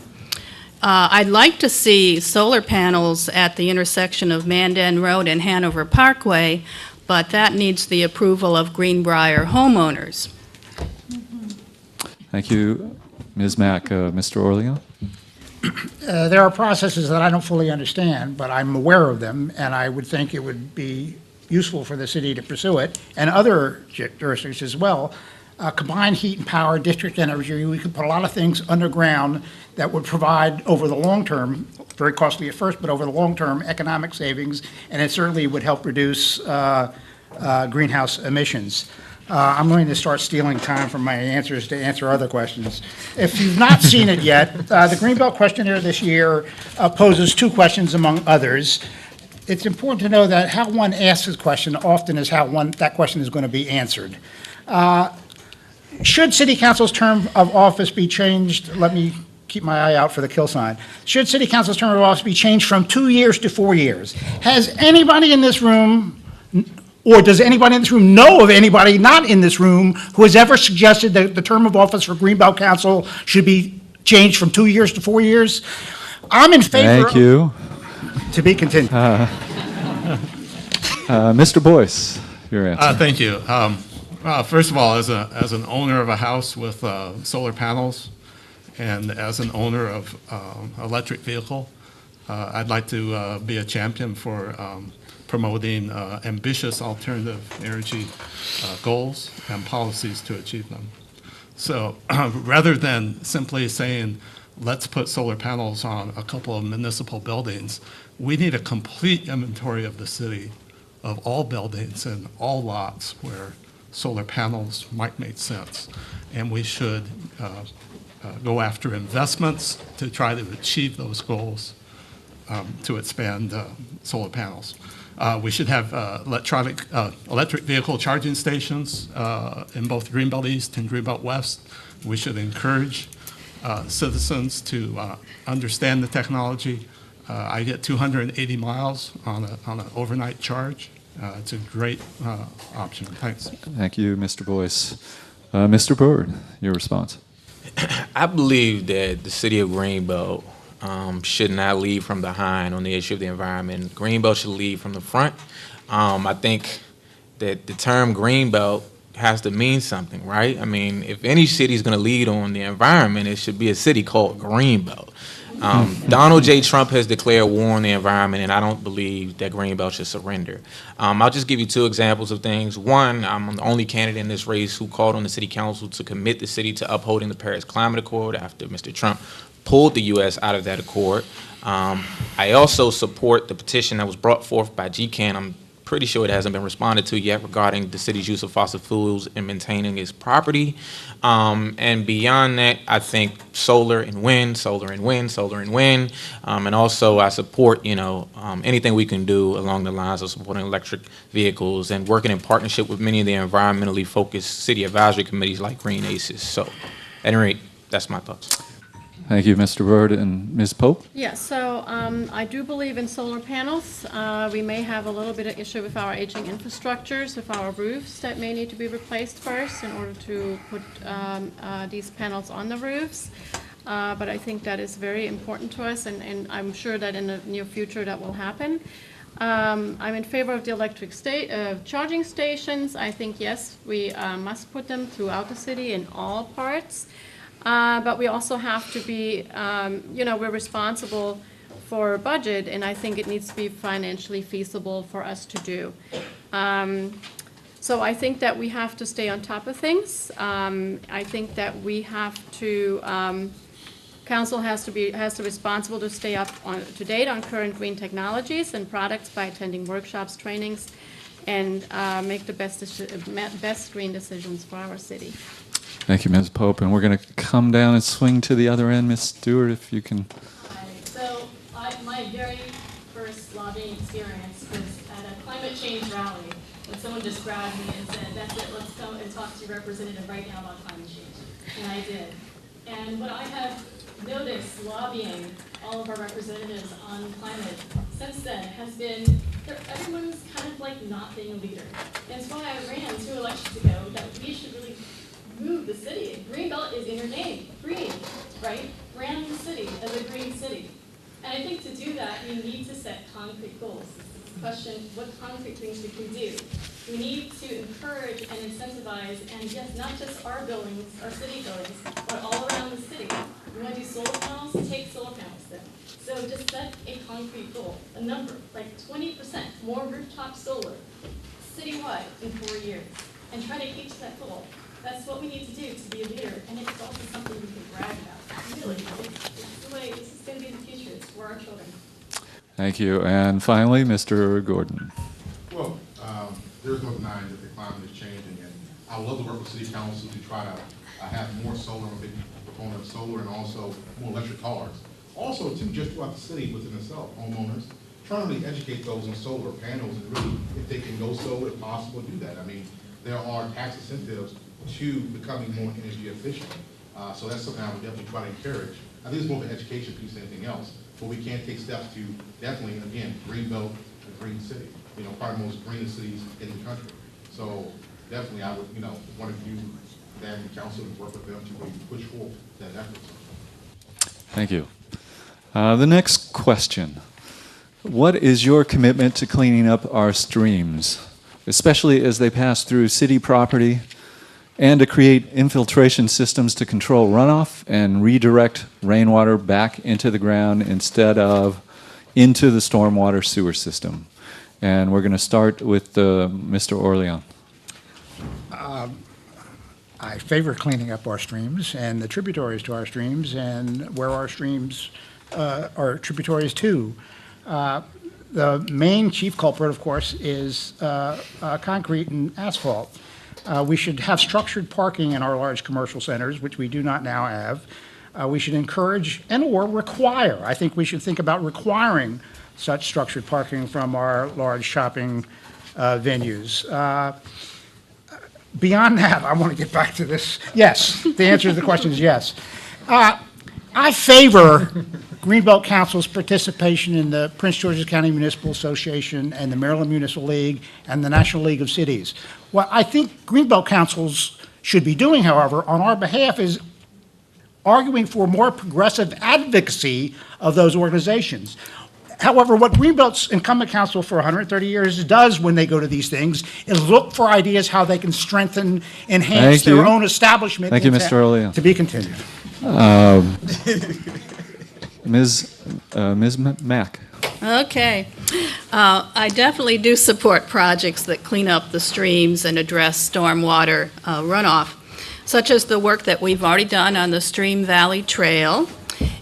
I'd like to see solar panels at the intersection of Mandan Road and Hanover Parkway, but that needs the approval of Greenbrier homeowners. Thank you, Ms. Mack. Mr. Orlean? There are processes that I don't fully understand, but I'm aware of them, and I would think it would be useful for the city to pursue it, and other jurisdictions as well. Combined heat and power, district energy, we could put a lot of things underground that would provide over the long term, very costly at first, but over the long term, economic savings, and it certainly would help reduce greenhouse emissions. I'm going to start stealing time from my answers to answer other questions. If you've not seen it yet, the Greenbelt questionnaire this year poses 2 questions among others. It's important to know that how one asks a question often is how that question is going to be answered. Should City Council's term of office be changed? Let me keep my eye out for the kill sign. Should City Council's term of office be changed from 2 years to 4 years? Has anybody in this room, or does anybody in this room know of anybody not in this room who has ever suggested that the term of office for Greenbelt Council should be changed from 2 years to 4 years? I'm in favor. Thank you. To be continued. Mr. Boyce, your answer. Thank you. First of all, as an owner of a house with solar panels, and as an owner of electric vehicle, I'd like to be a champion for promoting ambitious alternative energy goals and policies to achieve them. So rather than simply saying, let's put solar panels on a couple of municipal buildings, we need a complete inventory of the city, of all buildings and all lots where solar panels might make sense. And we should go after investments to try to achieve those goals to expand solar panels. We should have electric vehicle charging stations in both Greenbelt East and Greenbelt West. We should encourage citizens to understand the technology. I get 280 miles on an overnight charge. It's a great option. Thanks. Thank you, Mr. Boyce. Mr. Bird, your response. I believe that the city of Greenbelt should not lead from behind on the issue of the environment. Greenbelt should lead from the front. I think that the term Greenbelt has to mean something, right? I mean, if any city is going to lead on the environment, it should be a city called Greenbelt. Donald J. Trump has declared war on the environment, and I don't believe that Greenbelt should surrender. I'll just give you two examples of things. One, I'm the only candidate in this race who called on the city council to commit the city to upholding the Paris Climate Accord after Mr. Trump pulled the U.S. out of that accord. I also support the petition that was brought forth by GCAN. I'm pretty sure it hasn't been responded to yet regarding the city's use of fossil fuels in maintaining its property. And beyond that, I think solar and wind, solar and wind, solar and wind. And also I support, anything we can do along the lines of supporting electric vehicles and working in partnership with many of the environmentally focused city advisory committees like Green Aces. So at any rate, that's my thoughts. Thank you, Mr. Byrd. And Ms. Pope? Yeah, so I do believe in solar panels. We may have a little bit of issue with our aging infrastructures, with our roofs that may need to be replaced first in order to put these panels on the roofs. But I think that is very important to us, and I'm sure that in the near future that will happen. I'm in favor of the electric charging stations. I think, yes, we must put them throughout the city in all parts. But we also have to be, we're responsible for a budget, and I think it needs to be financially feasible for us to do. So I think that we have to stay on top of things. I think that we have to, council has to be responsible to stay up to date on current green technologies and products by attending workshops, trainings, and make the best green decisions for our city. Thank you, Ms. Pope. And we're going to come down and swing to the other end. Ms. Stewart, if you can. Hi. So my very first lobbying experience was at a climate change rally when someone just grabbed me and said, that's it, let's go and talk to your representative right now about climate change. And I did. And what I have noticed lobbying all of our representatives on climate since then has been everyone's kind of like not being a leader. And it's why I ran 2 elections ago that we should really move the city. Greenbelt is in your name, green, right? Brand the city as a green city. And I think to do that, we need to set concrete goals. Question, what concrete things we can do. We need to encourage and incentivize, and yes, not just our buildings, our city buildings, but all around the city. We want to do solar panels, take solar panels then. So just set a concrete goal, a number, like 20% more rooftop solar, citywide in 4 years, and try to keep to that goal. That's what we need to do to be a leader, and it's also something we can brag about. Really, it's the way, this is going to be the future. It's for our children. Thank you. And finally, Mr. Gordon. Well, there's no denying that the climate is changing, and I would love to work with City Council to try to have more solar. I'm a big proponent of solar, and also more electric cars. Also, too, just throughout the city within itself, homeowners, trying to really educate those on solar panels and really, if they can go solar, if possible, do that. I mean, there are tax incentives to becoming more energy efficient. So that's something I would definitely try to encourage. I think it's more of an education piece than anything else, but we can take steps to definitely, again, Greenbelt, a green city, probably the most greenest cities in the country. So definitely I would, want to do that in council and work with them to really push forward that effort. Thank you. The next question. What is your commitment to cleaning up our streams, especially as they pass through city property, and to create infiltration systems to control runoff and redirect rainwater back into the ground instead of into the stormwater sewer system? And we're going to start with Mr. Orlean. I favor cleaning up our streams and the tributaries to our streams and where our streams are tributaries to. The main chief culprit, of course, is concrete and asphalt. We should have structured parking in our large commercial centers, which we do not now have. We should encourage and or require. I think we should think about requiring such structured parking from our large shopping venues. Beyond that, I want to get back to this. Yes, the answer to the question is yes. I favor Greenbelt Council's participation in the Prince George's County Municipal Association and the Maryland Municipal League and the National League of Cities. What I think Greenbelt Councils should be doing, however, on our behalf is arguing for more progressive advocacy of those organizations. However, what Greenbelt's incumbent council for 130 years does when they go to these things is look for ideas how they can strengthen, enhance their own establishment. Thank you, Mr. O'Leary. To be continued. Ms. Mack. Okay. I definitely do support projects that clean up the streams and address stormwater runoff, such as the work that we've already done on the Stream Valley Trail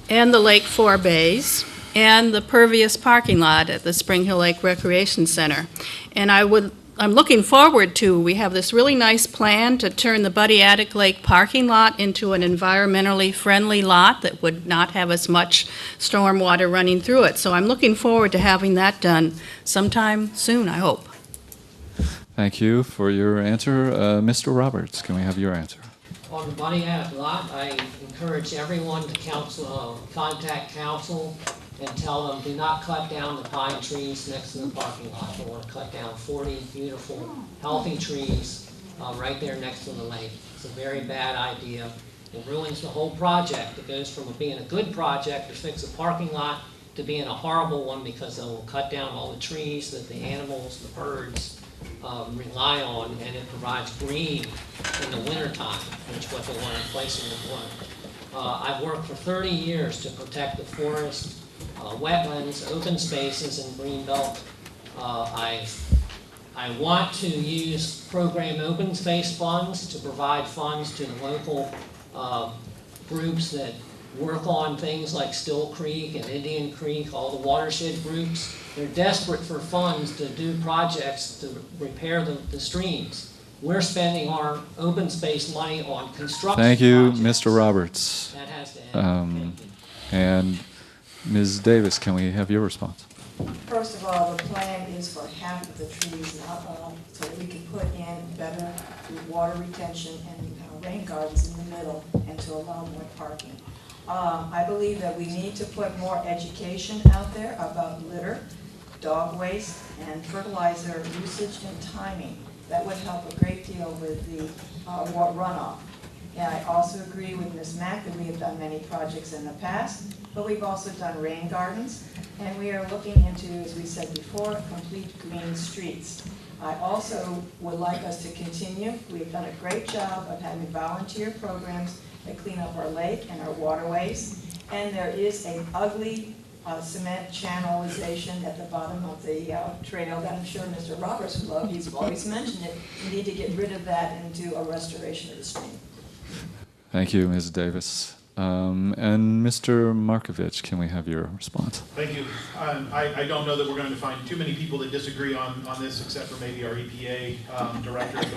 and the Lake Four Bays and the pervious parking lot at the Spring Hill Lake Recreation Center. And I'm looking forward to, we have this really nice plan to turn the Buddy Attic Lake parking lot into an environmentally friendly lot that would not have as much storm water running through it. So I'm looking forward to having that done sometime soon, I hope. Thank you for your answer. Mr. Roberts, can we have your answer? On the Buddy Attic lot, I encourage everyone to contact council and tell them, do not cut down the pine trees next to the parking lot. They want to cut down 40 beautiful, healthy trees right there next to the lake. It's a very bad idea. It ruins the whole project. It goes from being a good project to fix a parking lot to being a horrible one because they will cut down all the trees that the animals, the birds, rely on, and it provides green in the wintertime, which is what they want to replace in the winter. I've worked for 30 years to protect the forest, wetlands, open spaces in Greenbelt. I want to use program open space funds to provide funds to the local groups that work on things like Still Creek and Indian Creek, all the watershed groups. They're desperate for funds to do projects to repair the streams. We're spending our open space money on construction Thank you, projects. Mr. Roberts. That has to end. And Ms. Davis, can we have your response? First of all, the plan is for half of the trees not all, so that we can put in better water retention and rain gardens in the middle and to allow more parking. I believe that we need to put more education out there about litter, dog waste, and fertilizer usage and timing. That would help a great deal with the runoff. And I also agree with Ms. Mack that we have done many projects in the past, but we've also done rain gardens, and we are looking into, as we said before, complete green streets. I also would like us to continue. We've done a great job of having volunteer programs that clean up our lake and our waterways, and there is an ugly cement channelization at the bottom of the trail that I'm sure Mr. Roberts would love. He's always mentioned it. We need to get rid of that and do a restoration of the stream. Thank you, Ms. Davis. And Mr. Markovich, can we have your response? Thank you. I don't know that we're going to find too many people that disagree on this, except for maybe our EPA director.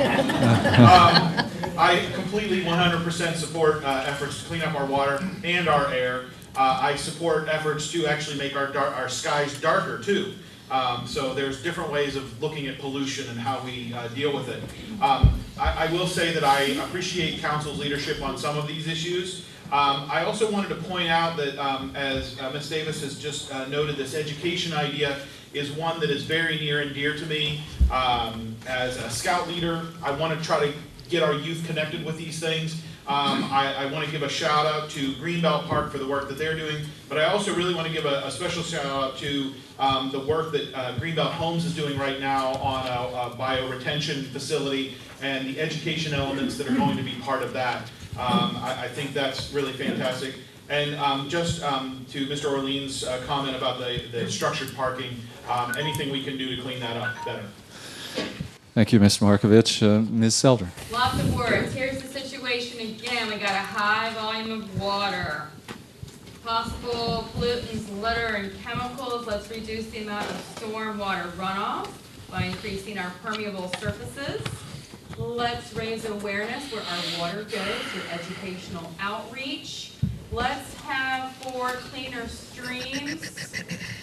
I completely 100% support efforts to clean up our water and our air. I support efforts to actually make our skies darker too. So there's different ways of looking at pollution and how we deal with it. I will say that I appreciate council's leadership on some of these issues. I also wanted to point out that, as Ms. Davis has just noted, this education idea is one that is very near and dear to me. As a scout leader, I want to try to get our youth connected with these things. I want to give a shout out to Greenbelt Park for the work that they're doing, but I also really want to give a special shout out to the work that Greenbelt Homes is doing right now on a bioretention facility and the education elements that are going to be part of that. I think that's really fantastic. And just to Mr. Orlean's comment about the structured parking, anything we can do to clean that up better. Thank you, Mr. Markovich. Ms. Selder. Lots of words. Here's the situation again. We got a high volume of water. Possible pollutants, litter, and chemicals. Let's reduce the amount of stormwater runoff by increasing our permeable surfaces. Let's raise awareness where our water goes through educational outreach. Let's have 4 cleaner streams.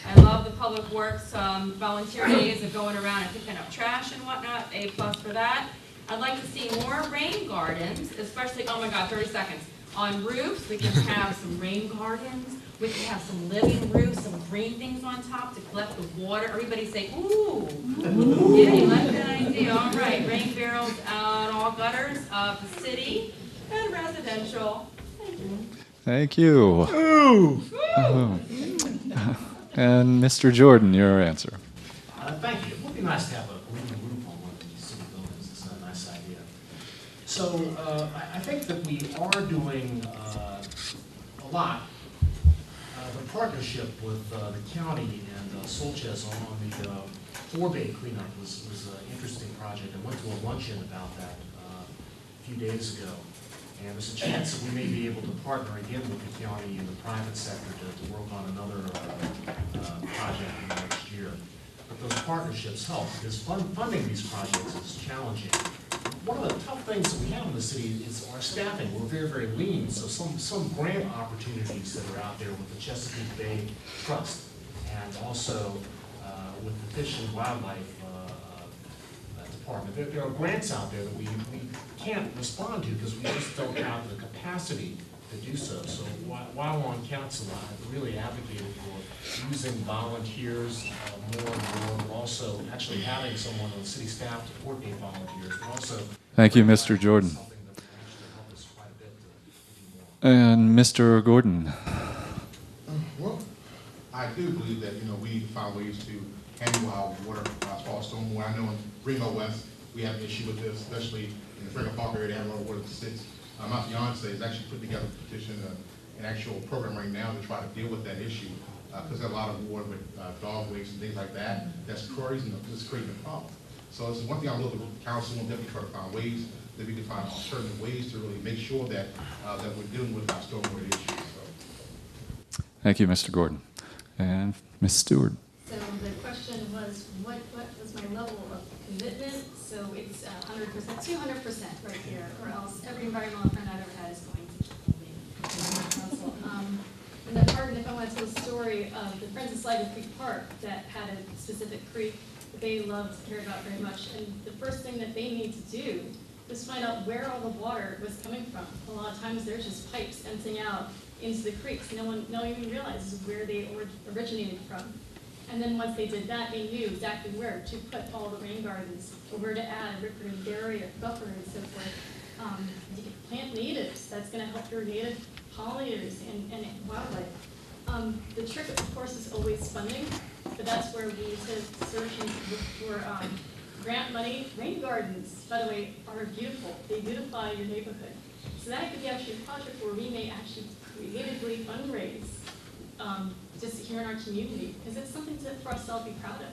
I love the public works volunteer days of going around and picking up trash and whatnot. A+ for that. I'd like to see more rain gardens, especially, oh my God, 30 seconds. On roofs, we can have some rain gardens. We can have some living roofs, some green things on top to collect the water. Everybody say, ooh. Yeah, you like that idea? All right, rain barrels on all gutters of the city and residential. Thank you. Thank you. Oh. And Mr. Jordan, your answer. Thank you. It would be nice to have a green roof on one of these city buildings. It's a nice idea. So I think that we are doing a lot. The partnership with the county and Solches on the four-bay cleanup was an interesting project. I went to a luncheon about that a few days ago. And there's a chance that we may be able to partner again with the county and the private sector to work on another project in the next year. But those partnerships help because funding these projects is challenging. One of the tough things that we have in the city is our staffing. We're very, very lean. So some grant opportunities that are out there with the Chesapeake Bay Trust and also with the Fish and Wildlife Department. There are grants out there that we can't respond to because we just don't have the capacity to do so. So while on council, I've really advocated for using volunteers more and more, but also actually having someone on the city staff to coordinate volunteers, but also... Thank you, Mr. Jordan. And Mr. Gordon. Well, I do believe that, we need to find ways to handle our water as far as stormwater. I know in Greenbelt West, we have an issue with this, especially in the Franklin Park area, they have a lot of water that sits. My fiance is actually putting together a petition, an actual program right now to try to deal with that issue, because there's a lot of water with dog waste and things like that. That's crazy, it's creating a problem. So this is one thing I'm looking at the council and definitely try to find ways that we can find alternative ways to really make sure that that we're dealing with our stormwater issues. So. Thank you, Mr. Gordon. And Ms. Stewart. So the question was, what was my level of commitment? So it's 100%, 200% right here, or else every environmental friend I've ever had is going to kill me. And the park, if I want to tell the story of the Friends of Sligo Creek Park that had a specific creek that they loved, cared about very much, and the first thing that they need to do was find out where all the water was coming from. A lot of times there's just pipes emptying out into the creeks. No one even realizes where they originated from. And then once they did that, they knew exactly where to put all the rain gardens, or where to add a riparian barrier, buffer, and so forth. You can plant natives. That's going to help your native pollinators and wildlife. The trick, of course, is always funding, but that's where we need to search and look for grant money. Rain gardens, by the way, are beautiful. They beautify your neighborhood. So that could be actually a project where we may actually creatively fundraise just here in our community, because it's something for us to all be proud of.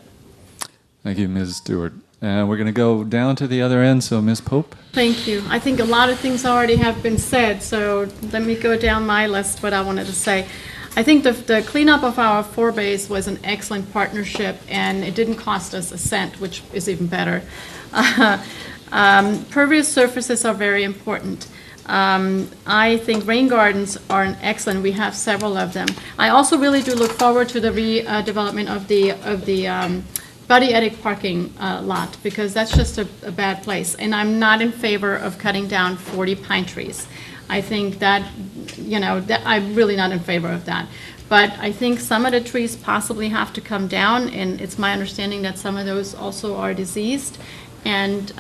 Thank you, Ms. Stewart. And we're going to go down to the other end, so Ms. Pope. Thank you. I think a lot of things already have been said, so let me go down my list, what I wanted to say. I think the cleanup of our four bays was an excellent partnership, and it didn't cost us a cent, which is even better. Pervious surfaces are very important. I think rain gardens are an excellent. We have several of them. I also really do look forward to the redevelopment of the Buddy Eddick parking lot, because that's just a bad place. And I'm not in favor of cutting down 40 pine trees. I think that, I'm really not in favor of that. But I think some of the trees possibly have to come down, and it's my understanding that some of those also are diseased. And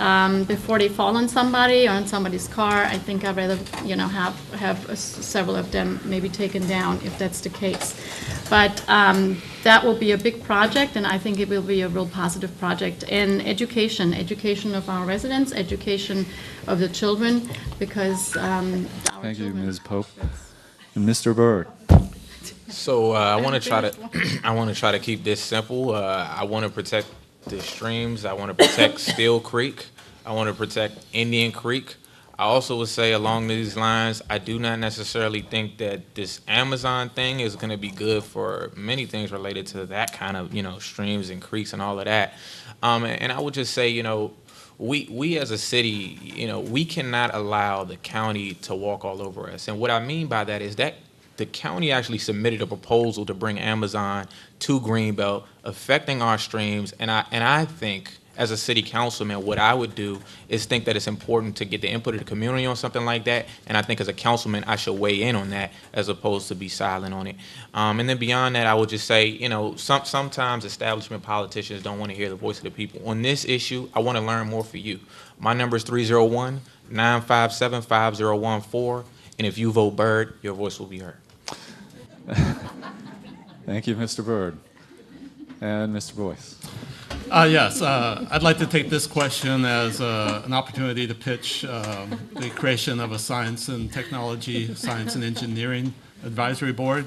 before they fall on somebody or on somebody's car, I think I'd rather, have several of them maybe taken down if that's the case. But that will be a big project, and I think it will be a real positive project. And education of our residents, education of the children, because Thank you, Ms. Pope. And Mr. Bird. So I want to try to keep this simple. I want to protect the streams. I want to protect Steel Creek. I want to protect Indian Creek. I also would say along these lines, I do not necessarily think that this Amazon thing is going to be good for many things related to that kind of, streams and creeks and all of that. And I would just say, we as a city, we cannot allow the county to walk all over us. And what I mean by that is that the county actually submitted a proposal to bring Amazon to Greenbelt, affecting our streams. And I think, as a city councilman, what I would do is think that it's important to get the input of the community on something like that. And I think as a councilman, I should weigh in on that as opposed to be silent on it. And then beyond that, I would just say, sometimes establishment politicians don't want to hear the voice of the people. On this issue, I want to learn more for you. My number is 301-957-5014. And if you vote Byrd, your voice will be heard. Thank you, Mr. Byrd. And Mr. Boyce. Yes, I'd like to take this question as an opportunity to pitch the creation of a science and technology, science and engineering advisory board.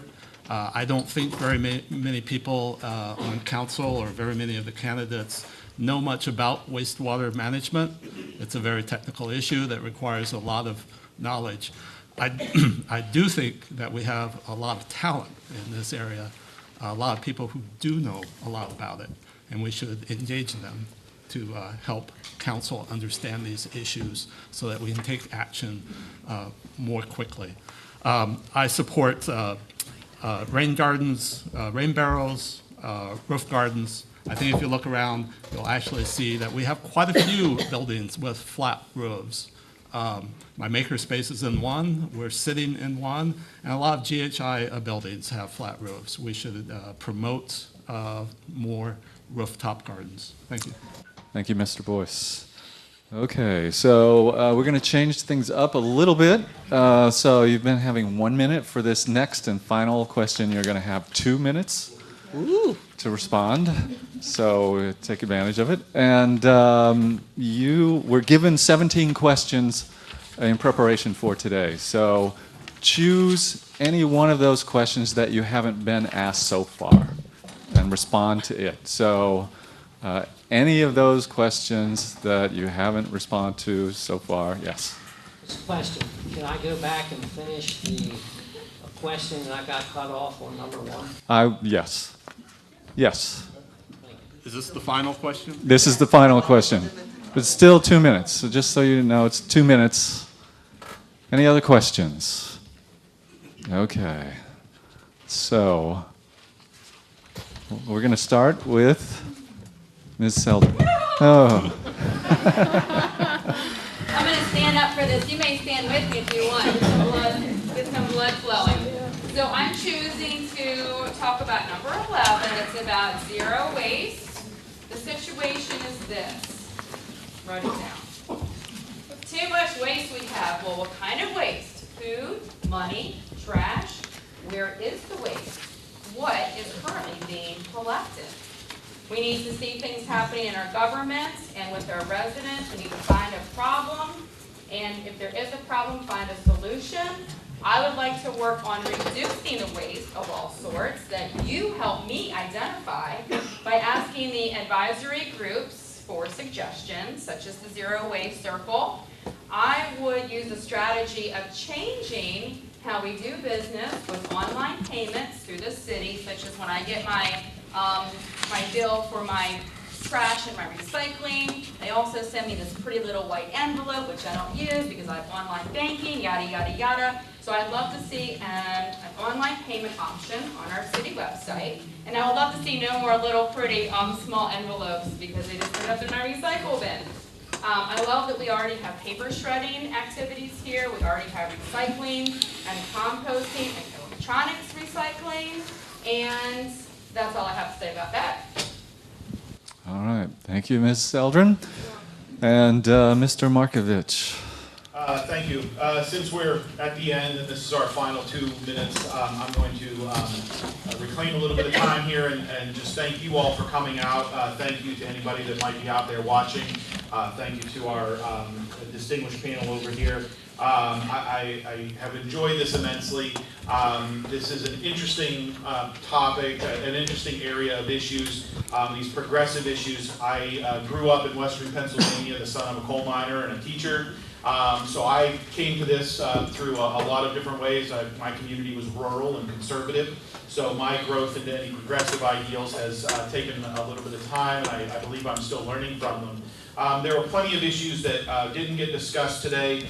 I don't think very many people on council or very many of the candidates know much about wastewater management. It's a very technical issue that requires a lot of knowledge. I do think that we have a lot of talent in this area, a lot of people who do know a lot about it, and we should engage them to help council understand these issues so that we can take action more quickly. I support rain gardens, rain barrels, roof gardens. I think if you look around, you'll actually see that we have quite a few buildings with flat roofs. My makerspace is in one, we're sitting in one, and a lot of GHI buildings have flat roofs. We should promote more rooftop gardens. Thank you. Thank you, Mr. Boyce. Okay, so we're going to change things up a little bit. So you've been having 1 minute for this next and final question. You're going to have 2 minutes to respond. So take advantage of it. And you were given 17 questions in preparation for today. So choose any one of those questions that you haven't been asked so far and respond to it. So any of those questions that you haven't responded to so far, yes. This question, can I go back and finish the question that I got cut off on number 1? Yes. Yes. Is this the final question? This is the final question. It's still 2 minutes, so just so you know, it's 2 minutes. Any other questions? Okay. So we're going to start with Ms. Selden. Oh. I'm going to stand up for this. You may stand with me if you want. Get some blood flowing. So I'm choosing to talk about number 11. It's about zero waste. The situation is this. Write it down. Too much waste we have. Well, what kind of waste? Food, money, trash. Where is the waste? What is currently being collected? We need to see things happening in our government and with our residents. We need to find a problem, and if there is a problem, find a solution. I would like to work on reducing the waste of all sorts that you help me identify by asking the advisory groups for suggestions, such as the Zero Waste Circle. I would use a strategy of changing how we do business with online payments through the city, such as when I get my bill for my trash and my recycling. They also send me this pretty little white envelope, which I don't use because I have online banking, yada, yada, yada. So I'd love to see an online payment option on our city website. And I would love to see no more little pretty small envelopes because they just end up in our recycle bin. I love that we already have paper shredding activities here. We already have recycling and composting and electronics recycling. And that's all I have to say about that. All right. Thank you, Ms. Eldrin. And Mr. Markovich. Thank you. Since we're at the end and this is our final 2 minutes, I'm going to reclaim a little bit of time here and just thank you all for coming out. Thank you to anybody that might be out there watching. Thank you to our distinguished panel over here. I have enjoyed this immensely. This is an interesting topic, an interesting area of issues, these progressive issues. I grew up in Western Pennsylvania, the son of a coal miner and a teacher. So I came to this through a lot of different ways. My community was rural and conservative, so my growth into any progressive ideals has taken a little bit of time, and I believe I'm still learning from them. There were plenty of issues that didn't get discussed today,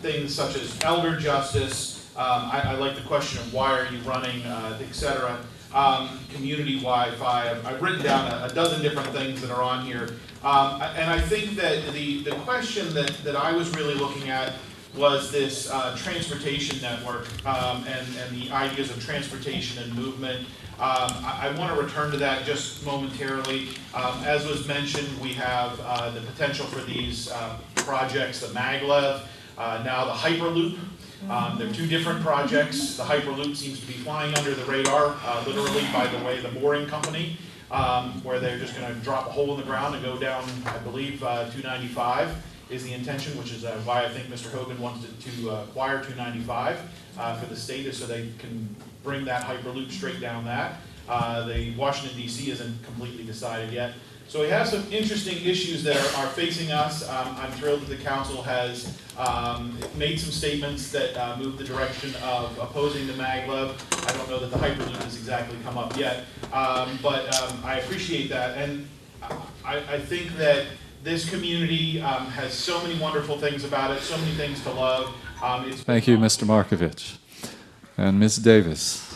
things such as elder justice. I like the question of why are you running, et cetera. Community Wi-Fi. I've written down a dozen different things that are on here. And I think that the question that I was really looking at was this transportation network and the ideas of transportation and movement. I want to return to that just momentarily. As was mentioned, we have the potential for these projects, the maglev. Now the Hyperloop, they're two different projects. The Hyperloop seems to be flying under the radar, literally by the way, the boring company, where they're just going to drop a hole in the ground and go down, I believe, 295 is the intention, which is why I think Mr. Hogan wants to acquire 295 for the state, is so they can bring that Hyperloop straight down that. The Washington, D.C. isn't completely decided yet. So we have some interesting issues that are facing us. I'm thrilled that the council has made some statements that move the direction of opposing the maglev. I don't know that the Hyperloop has exactly come up yet, but I appreciate that. And I think that this community has so many wonderful things about it, so many things to love. Thank you, Mr. Markovich. And Ms. Davis.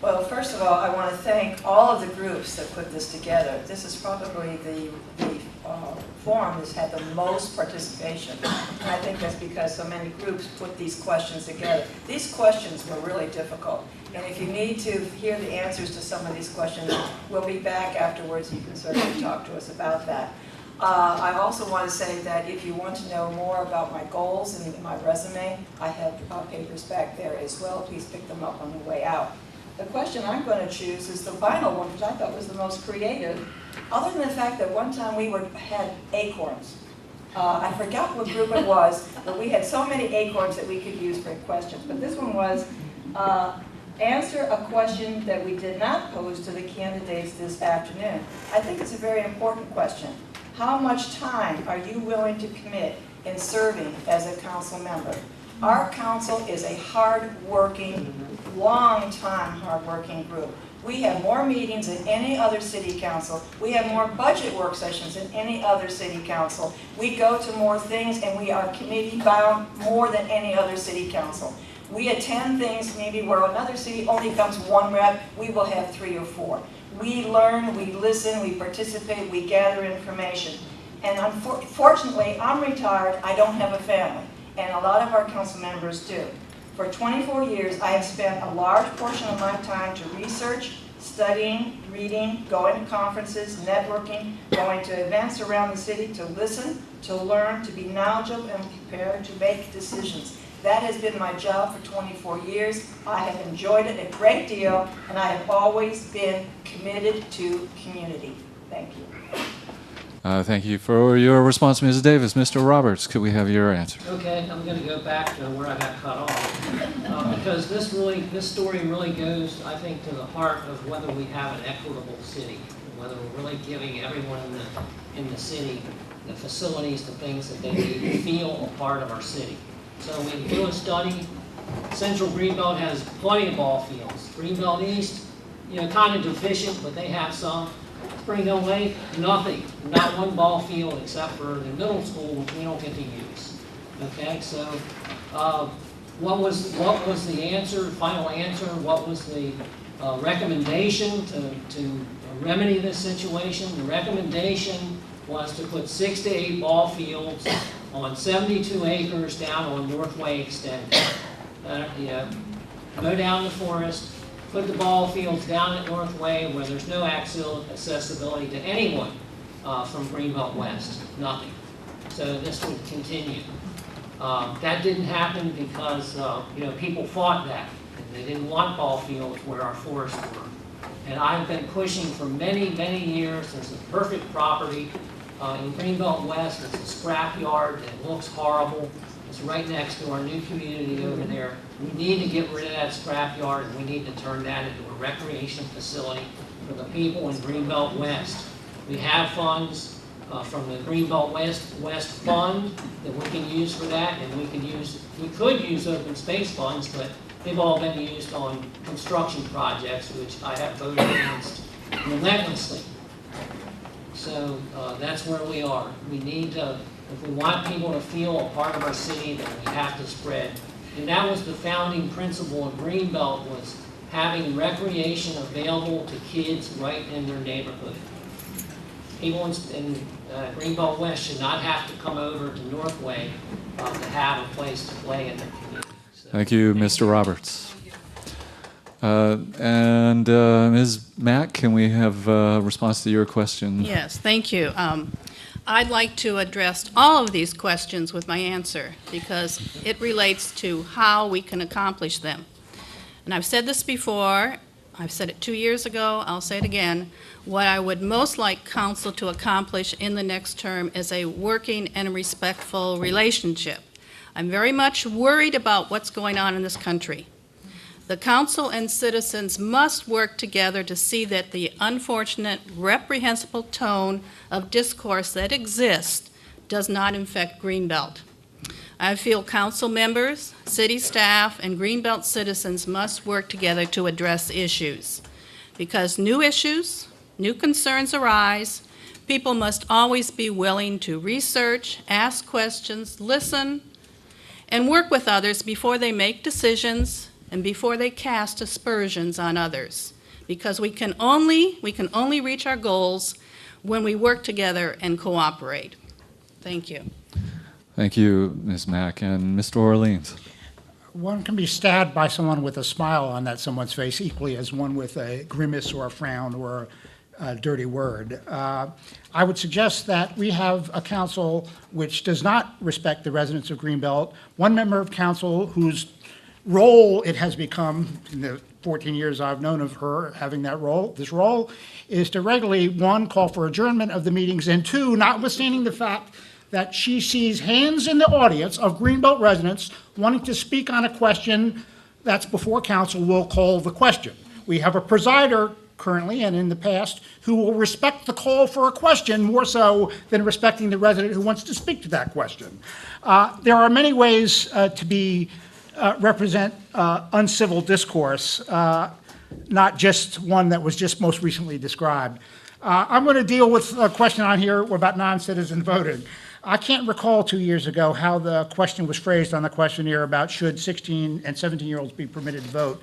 Well, first of all, I want to thank all of the groups that put this together. This is probably the forum that's had the most participation. And I think that's because so many groups put these questions together. These questions were really difficult. And if you need to hear the answers to some of these questions, we'll be back afterwards. You can certainly talk to us about that. I also want to say that if you want to know more about my goals and my resume, I have papers back there as well. Please pick them up on the way out. The question I'm going to choose is the final one, which I thought was the most creative, other than the fact that one time we had acorns. I forgot what group it was, but we had so many acorns that we could use for questions. But this one was, answer a question that we did not pose to the candidates this afternoon. I think it's a very important question. How much time are you willing to commit in serving as a council member? Our council is a hard-working, long-time hard-working group. We have more meetings than any other city council. We have more budget work sessions than any other city council. We go to more things, and we are committee-bound more than any other city council. We attend things maybe where another city only comes one rep, we will have 3 or 4. We learn, we listen, we participate, we gather information. And unfortunately, I'm retired, I don't have a family. And a lot of our council members do. For 24 years, I have spent a large portion of my time to research, studying, reading, going to conferences, networking, going to events around the city to listen, to learn, to be knowledgeable and prepared to make decisions. That has been my job for 24 years. I have enjoyed it a great deal, and I have always been committed to community. Thank you. Thank you for your response, Ms. Davis. Mr. Roberts, could we have your answer? Okay, I'm going to go back to where I got cut off because this story really goes, I think, to the heart of whether we have an equitable city, whether we're really giving everyone in the city the facilities, the things that they need to feel a part of our city. So we do a study. Central Greenbelt has plenty of ball fields. Greenbelt East, kind of deficient, but they have some. Spring Hill Lake, nothing. Not one ball field except for the middle school, which we don't get to use. Okay, so what was the answer, final answer? What was the recommendation to remedy this situation? The recommendation was to put 6 to 8 ball fields on 72 acres down on Northway Extended. Go down the forest, put the ball fields down at Northway where there's no accessibility to anyone from Greenbelt West, nothing. So this would continue. That didn't happen because people fought that. They didn't want ball fields where our forests were. And I've been pushing for many, many years. There's a perfect property in Greenbelt West. It's a scrapyard that looks horrible. It's right next to our new community over there. We need to get rid of that scrapyard, and we need to turn that into a recreation facility for the people in Greenbelt West. We have funds from the Greenbelt West Fund that we can use for that, and we could use open space funds, but they've all been used on construction projects, which I have voted against relentlessly. So that's where we are. We need to, if we want people to feel a part of our city, then we have to spread. And that was the founding principle of Greenbelt, was having recreation available to kids right in their neighborhood. People in Greenbelt West should not have to come over to Northway to have a place to play in their community. So, thank you, Mr. Roberts. And Ms. Mack, can we have a response to your question? Yes, thank you. I'd like to address all of these questions with my answer because it relates to how we can accomplish them. And I've said this before, I've said it 2 years ago, I'll say it again. What I would most like council to accomplish in the next term is a working and respectful relationship. I'm very much worried about what's going on in this country. The council and citizens must work together to see that the unfortunate, reprehensible tone of discourse that exists does not infect Greenbelt. I feel council members, city staff, and Greenbelt citizens must work together to address issues. Because new issues, new concerns arise, people must always be willing to research, ask questions, listen, and work with others before they make decisions and before they cast aspersions on others. Because we can only reach our goals when we work together and cooperate. Thank you. Thank you, Ms. Mack. And Mr. Orleans. One can be stabbed by someone with a smile on that someone's face equally as one with a grimace or a frown or a dirty word. I would suggest that we have a council which does not respect the residents of Greenbelt, one member of council whose role it has become in the 14 years I've known of her having that role, this role, is to regularly, one, call for adjournment of the meetings, and two, notwithstanding the fact that she sees hands in the audience of Greenbelt residents wanting to speak on a question that's before council, will call the question. We have a presider currently and in the past who will respect the call for a question more so than respecting the resident who wants to speak to that question. There are many ways to represent uncivil discourse, not just one that was just most recently described. I'm going to deal with a question on here about non-citizen voting. I can't recall 2 years ago how the question was phrased on the questionnaire about should 16 and 17-year-olds be permitted to vote.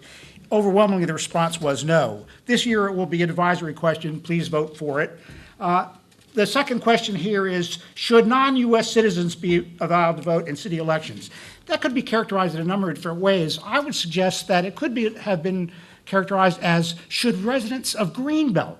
Overwhelmingly, the response was no. This year, it will be an advisory question. Please vote for it. The second question here is, should non-U.S. citizens be allowed to vote in city elections? That could be characterized in a number of different ways. I would suggest that it could have been characterized as, should residents of Greenbelt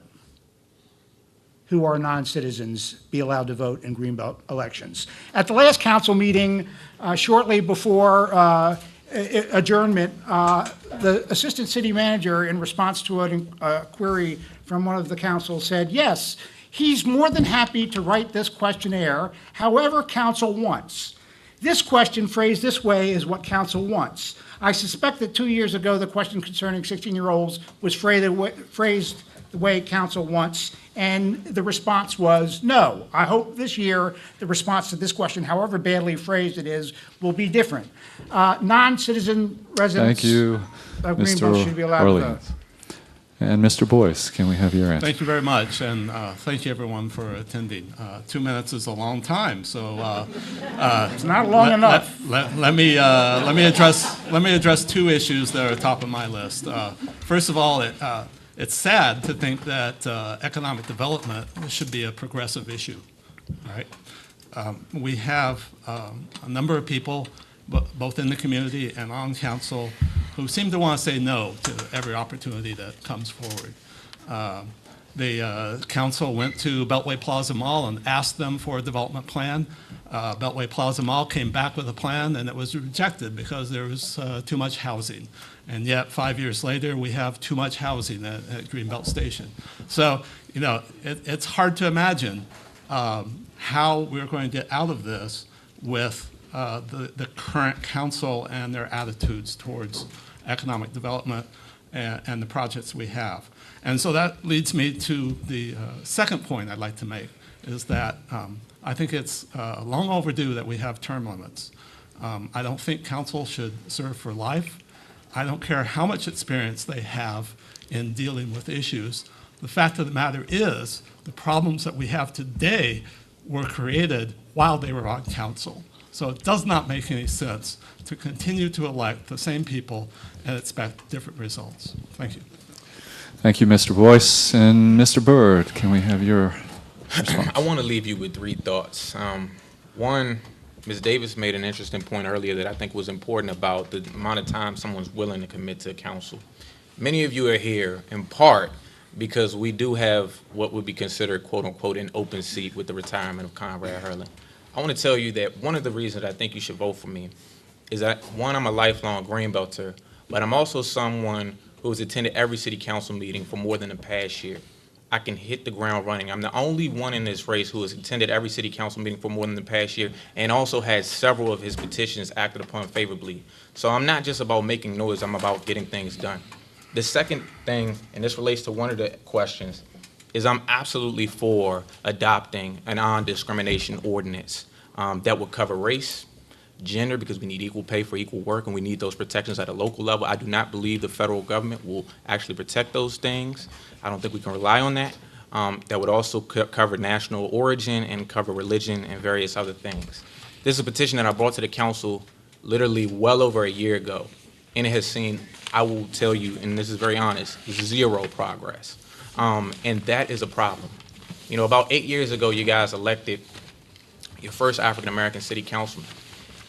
who are non-citizens be allowed to vote in Greenbelt elections? At the last council meeting, shortly before adjournment, the assistant city manager, in response to a query from one of the council, said, yes, he's more than happy to write this questionnaire however council wants. This question phrased this way is what council wants. I suspect that 2 years ago, the question concerning 16-year-olds was phrased the way council wants, and the response was no. I hope this year the response to this question, however badly phrased it is, will be different. Non-citizen residents of Greenbelt should be allowed to vote. And Mr. Boyce, can we have your answer? Thank you very much, and thank you everyone for attending. 2 minutes is a long time, so it's not long enough. Let me address two issues that are top of my list. First of all, it's sad to think that economic development should be a progressive issue. Right? We have a number of people, both in the community and on council, who seem to want to say no to every opportunity that comes forward. The council went to Beltway Plaza Mall and asked them for a development plan. Beltway Plaza Mall came back with a plan, and it was rejected because there was too much housing. And yet, 5 years later, we have too much housing at Greenbelt Station. So, you know, it's hard to imagine how we're going to get out of this with the current council and their attitudes towards economic development and the projects we have. And so that leads me to the second point I'd like to make, is that I think it's long overdue that we have term limits. I don't think council should serve for life. I don't care how much experience they have in dealing with issues. The fact of the matter is, the problems that we have today were created while they were on council. So it does not make any sense to continue to elect the same people and expect different results. Thank you. Thank you, Mr. Boyce. And Mr. Byrd, can we have your response? I want to leave you with three thoughts. One, Ms. Davis made an interesting point earlier that I think was important about the amount of time someone's willing to commit to council. Many of you are here, in part, because we do have what would be considered, quote unquote, an open seat with the retirement of Conrad Hurley. I want to tell you that one of the reasons I think you should vote for me is that, one, I'm a lifelong Greenbelter, but I'm also someone who has attended every city council meeting for more than the past year. I can hit the ground running. I'm the only one in this race who has attended every city council meeting for more than the past year and also had several of his petitions acted upon favorably. So I'm not just about making noise, I'm about getting things done. The second thing, and this relates to one of the questions, is I'm absolutely for adopting a non-discrimination ordinance that would cover race, gender, because we need equal pay for equal work, and we need those protections at a local level. I do not believe the federal government will actually protect those things. I don't think we can rely on that. That would also cover national origin and cover religion and various other things. This is a petition that I brought to the council literally well over a year ago, and it has seen, I will tell you, and this is very honest, zero progress. And that is a problem. You know, about 8 years ago, you guys elected your first African-American city councilman.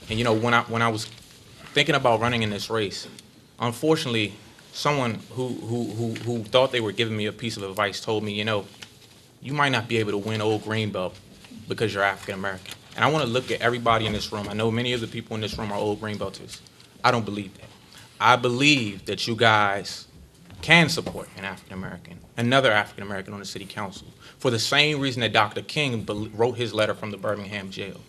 And you know, when I was thinking about running in this race, unfortunately, someone who thought they were giving me a piece of advice told me, you know, you might not be able to win Old Greenbelt because you're African-American. And I want to look at everybody in this room. I know many of the people in this room are Old Greenbelters. I don't believe that. I believe that you guys can support an African-American, another African-American on the city council, for the same reason that Dr. King wrote his letter from the Birmingham jail.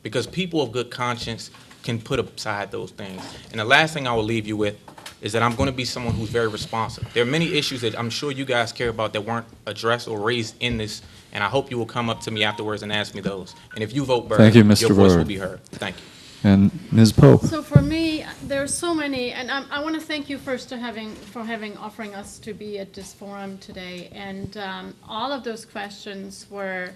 Because people of good conscience can put aside those things. And the last thing I will leave you with is that I'm going to be someone who's very responsive. There are many issues that I'm sure you guys care about that weren't addressed or raised in this, and I hope you will come up to me afterwards and ask me those. And if you vote Byrd, Thank you, Mr. your voice will Byrd. be heard. Thank you. And Ms. Pope. So for me, there's so many, and I want to thank you first for offering us to be at this forum today. And all of those questions were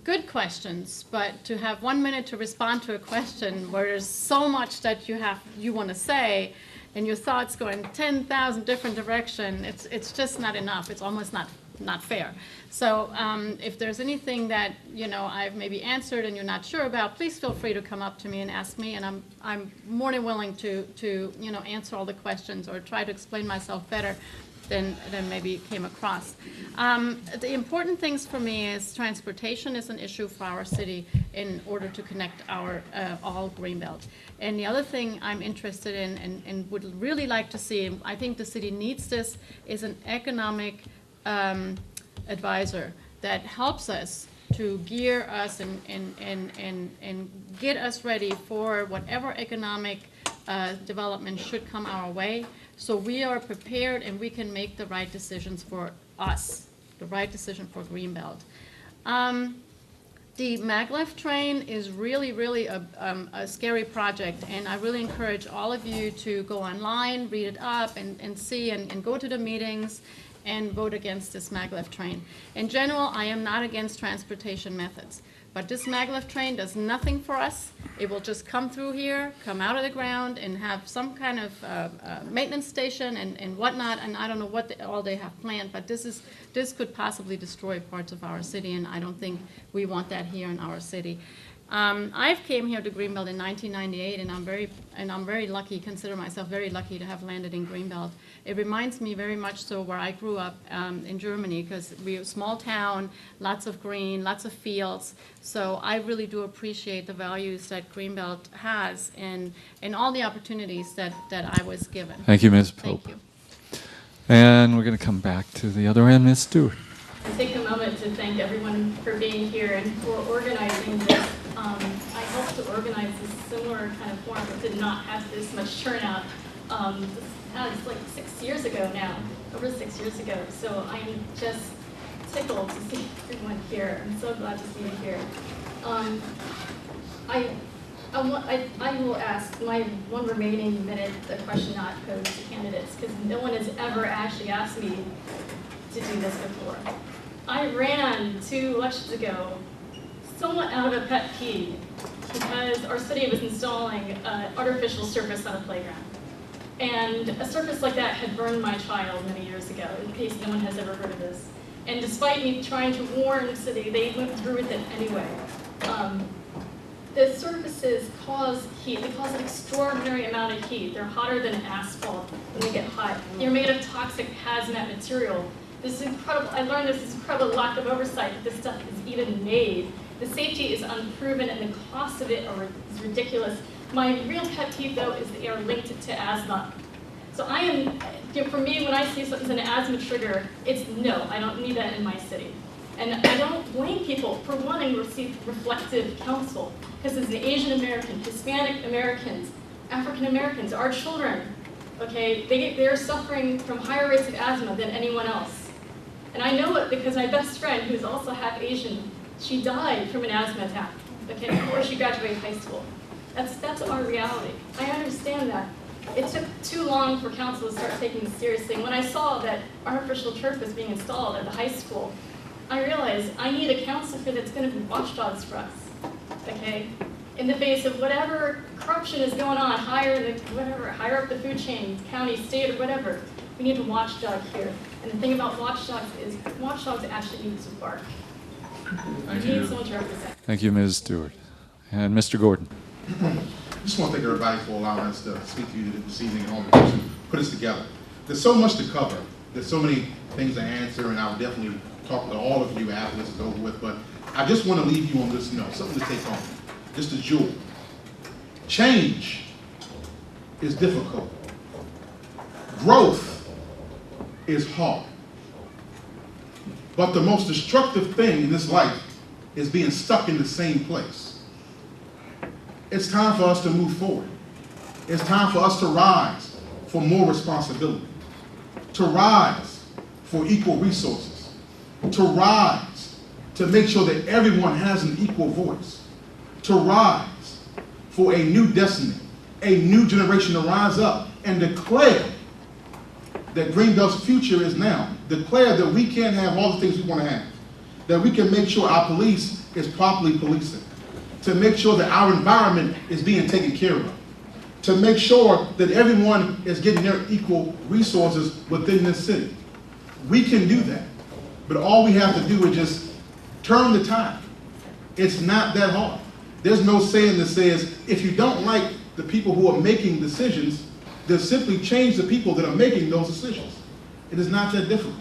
good questions, but to have 1 minute to respond to a question where there's so much that you want to say, and your thoughts go in 10,000 different directions, it's just not enough. It's almost not fair. So if there's anything that I've maybe answered and you're not sure about, please feel free to come up to me and ask me, and I'm more than willing to answer all the questions or try to explain myself better than maybe came across. The important things for me is transportation is an issue for our city in order to connect our all Greenbelt. And the other thing I'm interested in and would really like to see, I think the city needs this, is an economic advisor that helps us to gear us and get us ready for whatever economic development should come our way, so we are prepared and we can make the right decisions for us, the right decision for Greenbelt. The maglev train is really a scary project, and I really encourage all of you to go online, read it up, and see, and go to the meetings and vote against this maglev train. In general, I am not against transportation methods, but this maglev train does nothing for us. It will just come through here, come out of the ground, and have some kind of maintenance station and whatnot, and I don't know what all they have planned, but this could possibly destroy parts of our city, and I don't think we want that here in our city. I came here to Greenbelt in 1998, and I'm very lucky, consider myself very lucky to have landed in Greenbelt. It reminds me very much so where I grew up in Germany, because we're a small town, lots of green, lots of fields. So I really do appreciate the values that Greenbelt has and all the opportunities that I was given. Thank you, Ms. Pope. Thank you. And we're going to come back to the other end, Ms. Stewart. I take a moment to thank everyone for being here and for organizing this. I helped to organize a similar kind of forum that did not have this much turnout. It's like 6 years ago now, over 6 years ago. So I'm just tickled to see everyone here. I'm so glad to see you here. I will ask my one remaining minute the question not posed to candidates, because no one has ever actually asked me to do this before. I ran 2 elections ago somewhat out of a pet peeve because our city was installing an artificial surface on a playground. And a surface like that had burned my child many years ago, in case no one has ever heard of this. And despite me trying to warn the city, they went through with it anyway. the surfaces cause heat. They cause an extraordinary amount of heat. They're hotter than asphalt when they get hot. They're made of toxic hazmat material. This is incredible. I learned this is incredible lack of oversight that this stuff is even made. The safety is unproven and the cost of it is ridiculous. My real pet peeve, though, is they are linked to asthma. So I am, for me, when I see something's an asthma trigger, it's no, I don't need that in my city. And I don't blame people for wanting to receive reflective counsel, because as an Asian American, Hispanic Americans, African Americans, our children, okay, they're suffering from higher rates of asthma than anyone else. And I know it because my best friend, who's also half Asian, she died from an asthma attack, okay, before she graduated high school. That's our reality. I understand that. It took too long for council to start taking this seriously. When I saw that artificial turf was being installed at the high school, I realized I need a council that's going to be watchdogs for us, okay? In the face of whatever corruption is going on higher up the food chain, county, state, or whatever, we need a watchdog here. And the thing about watchdogs is watchdogs actually need to bark. Thank We you. need someone to represent. Thank you, Ms. Stewart. And Mr. Gordon. I just want to thank everybody for allowing us to speak to you this evening and all the person who put us together. There's so much to cover. There's so many things to answer, and I'll definitely talk to all of you after this is over with, but I just want to leave you on this note, something to take home, just a jewel. Change is difficult. Growth is hard. But the most destructive thing in this life is being stuck in the same place. It's time for us to move forward. It's time for us to rise for more responsibility, to rise for equal resources, to rise to make sure that everyone has an equal voice, to rise for a new destiny, a new generation to rise up and declare that Greenbelt's future is now. Declare that we can have all the things we want to have, that we can make sure our police is properly policing, to make sure that our environment is being taken care of, to make sure that everyone is getting their equal resources within this city. We can do that, but all we have to do is just turn the tide. It's not that hard. There's no saying that says, if you don't like the people who are making decisions, then simply change the people that are making those decisions. It is not that difficult.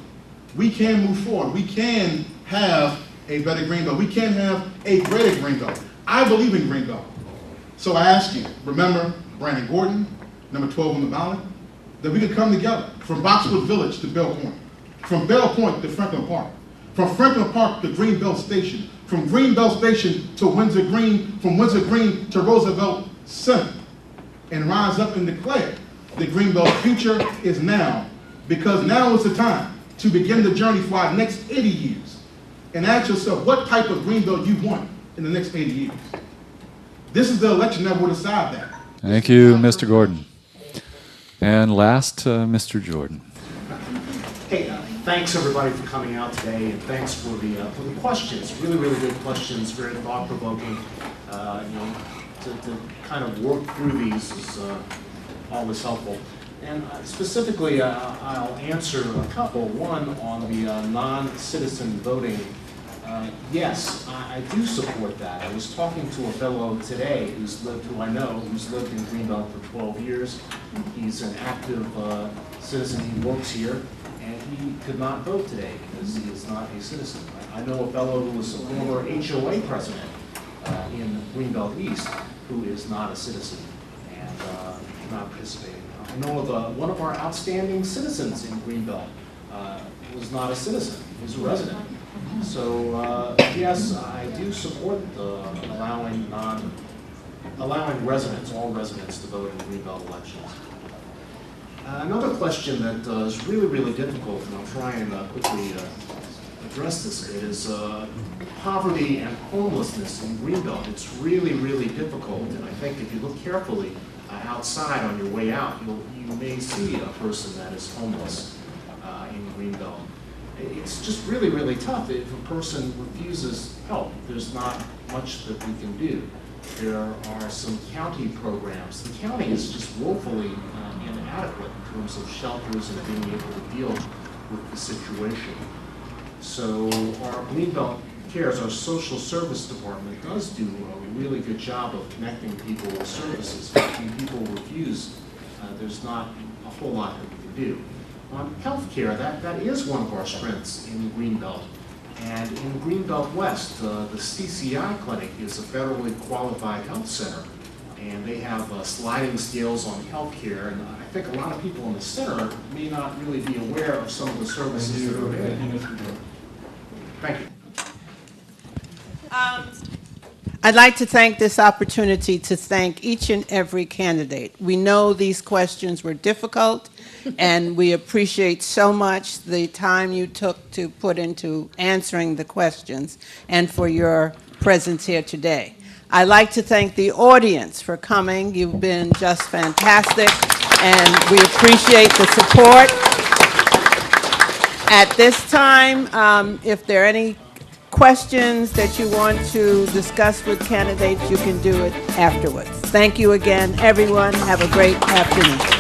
We can move forward. We can have a better Greenbelt. We can have a greater Greenbelt. I believe in Greenbelt. So I ask you, remember Brandon Gordon, number 12 on the ballot, that we could come together from Boxwood Village to Bell Point, from Bell Point to Franklin Park, from Franklin Park to Greenbelt Station, from Greenbelt Station to Windsor Green, from Windsor Green to Roosevelt Center, and rise up and declare that Greenbelt's future is now, because now is the time to begin the journey for our next 80 years. And ask yourself what type of Greenbelt you want in the next 80 years. This is the election that will decide that. Thank you, Mr. Gordon. And last, Mr. Jordan. Hey, thanks everybody for coming out today, and thanks for the questions. Really, really good questions, very thought-provoking. To kind of work through these is always helpful. And specifically, I'll answer a couple. One on the non-citizen voting. Yes, I do support that. I was talking to a fellow today who I know, who's lived in Greenbelt for 12 years. He's an active citizen. He works here, and he could not vote today because he is not a citizen. I know a fellow who was a former HOA president in Greenbelt East who is not a citizen and not participating. I know of one of our outstanding citizens in Greenbelt was not a citizen. He was a resident. So yes, I do support allowing residents, all residents, to vote in Greenbelt elections. Another question that is really, really difficult, and I'll try and quickly address this a bit, is poverty and homelessness in Greenbelt. It's really, really difficult, and I think if you look carefully outside on your way out, you may see a person that is homeless in Greenbelt. It's just really, really tough. If a person refuses help, there's not much that we can do. There are some county programs. The county is just woefully inadequate in terms of shelters and being able to deal with the situation. So our Greenbelt cares, our social service department does do a really good job of connecting people with services. When people refuse, there's not a whole lot that we can do. On healthcare, that is one of our strengths in Greenbelt. And in Greenbelt West, the CCI clinic is a federally qualified health center. And they have sliding scales on healthcare, and I think a lot of people in the center may not really be aware of some of the services that are available. Thank you. I'd like to take this opportunity to thank each and every candidate. We know these questions were difficult, and we appreciate so much the time you took to put into answering the questions and for your presence here today. I'd like to thank the audience for coming. You've been just fantastic, and we appreciate the support. At this time, if there are any questions that you want to discuss with candidates, you can do it afterwards. Thank you again, everyone. Have a great afternoon.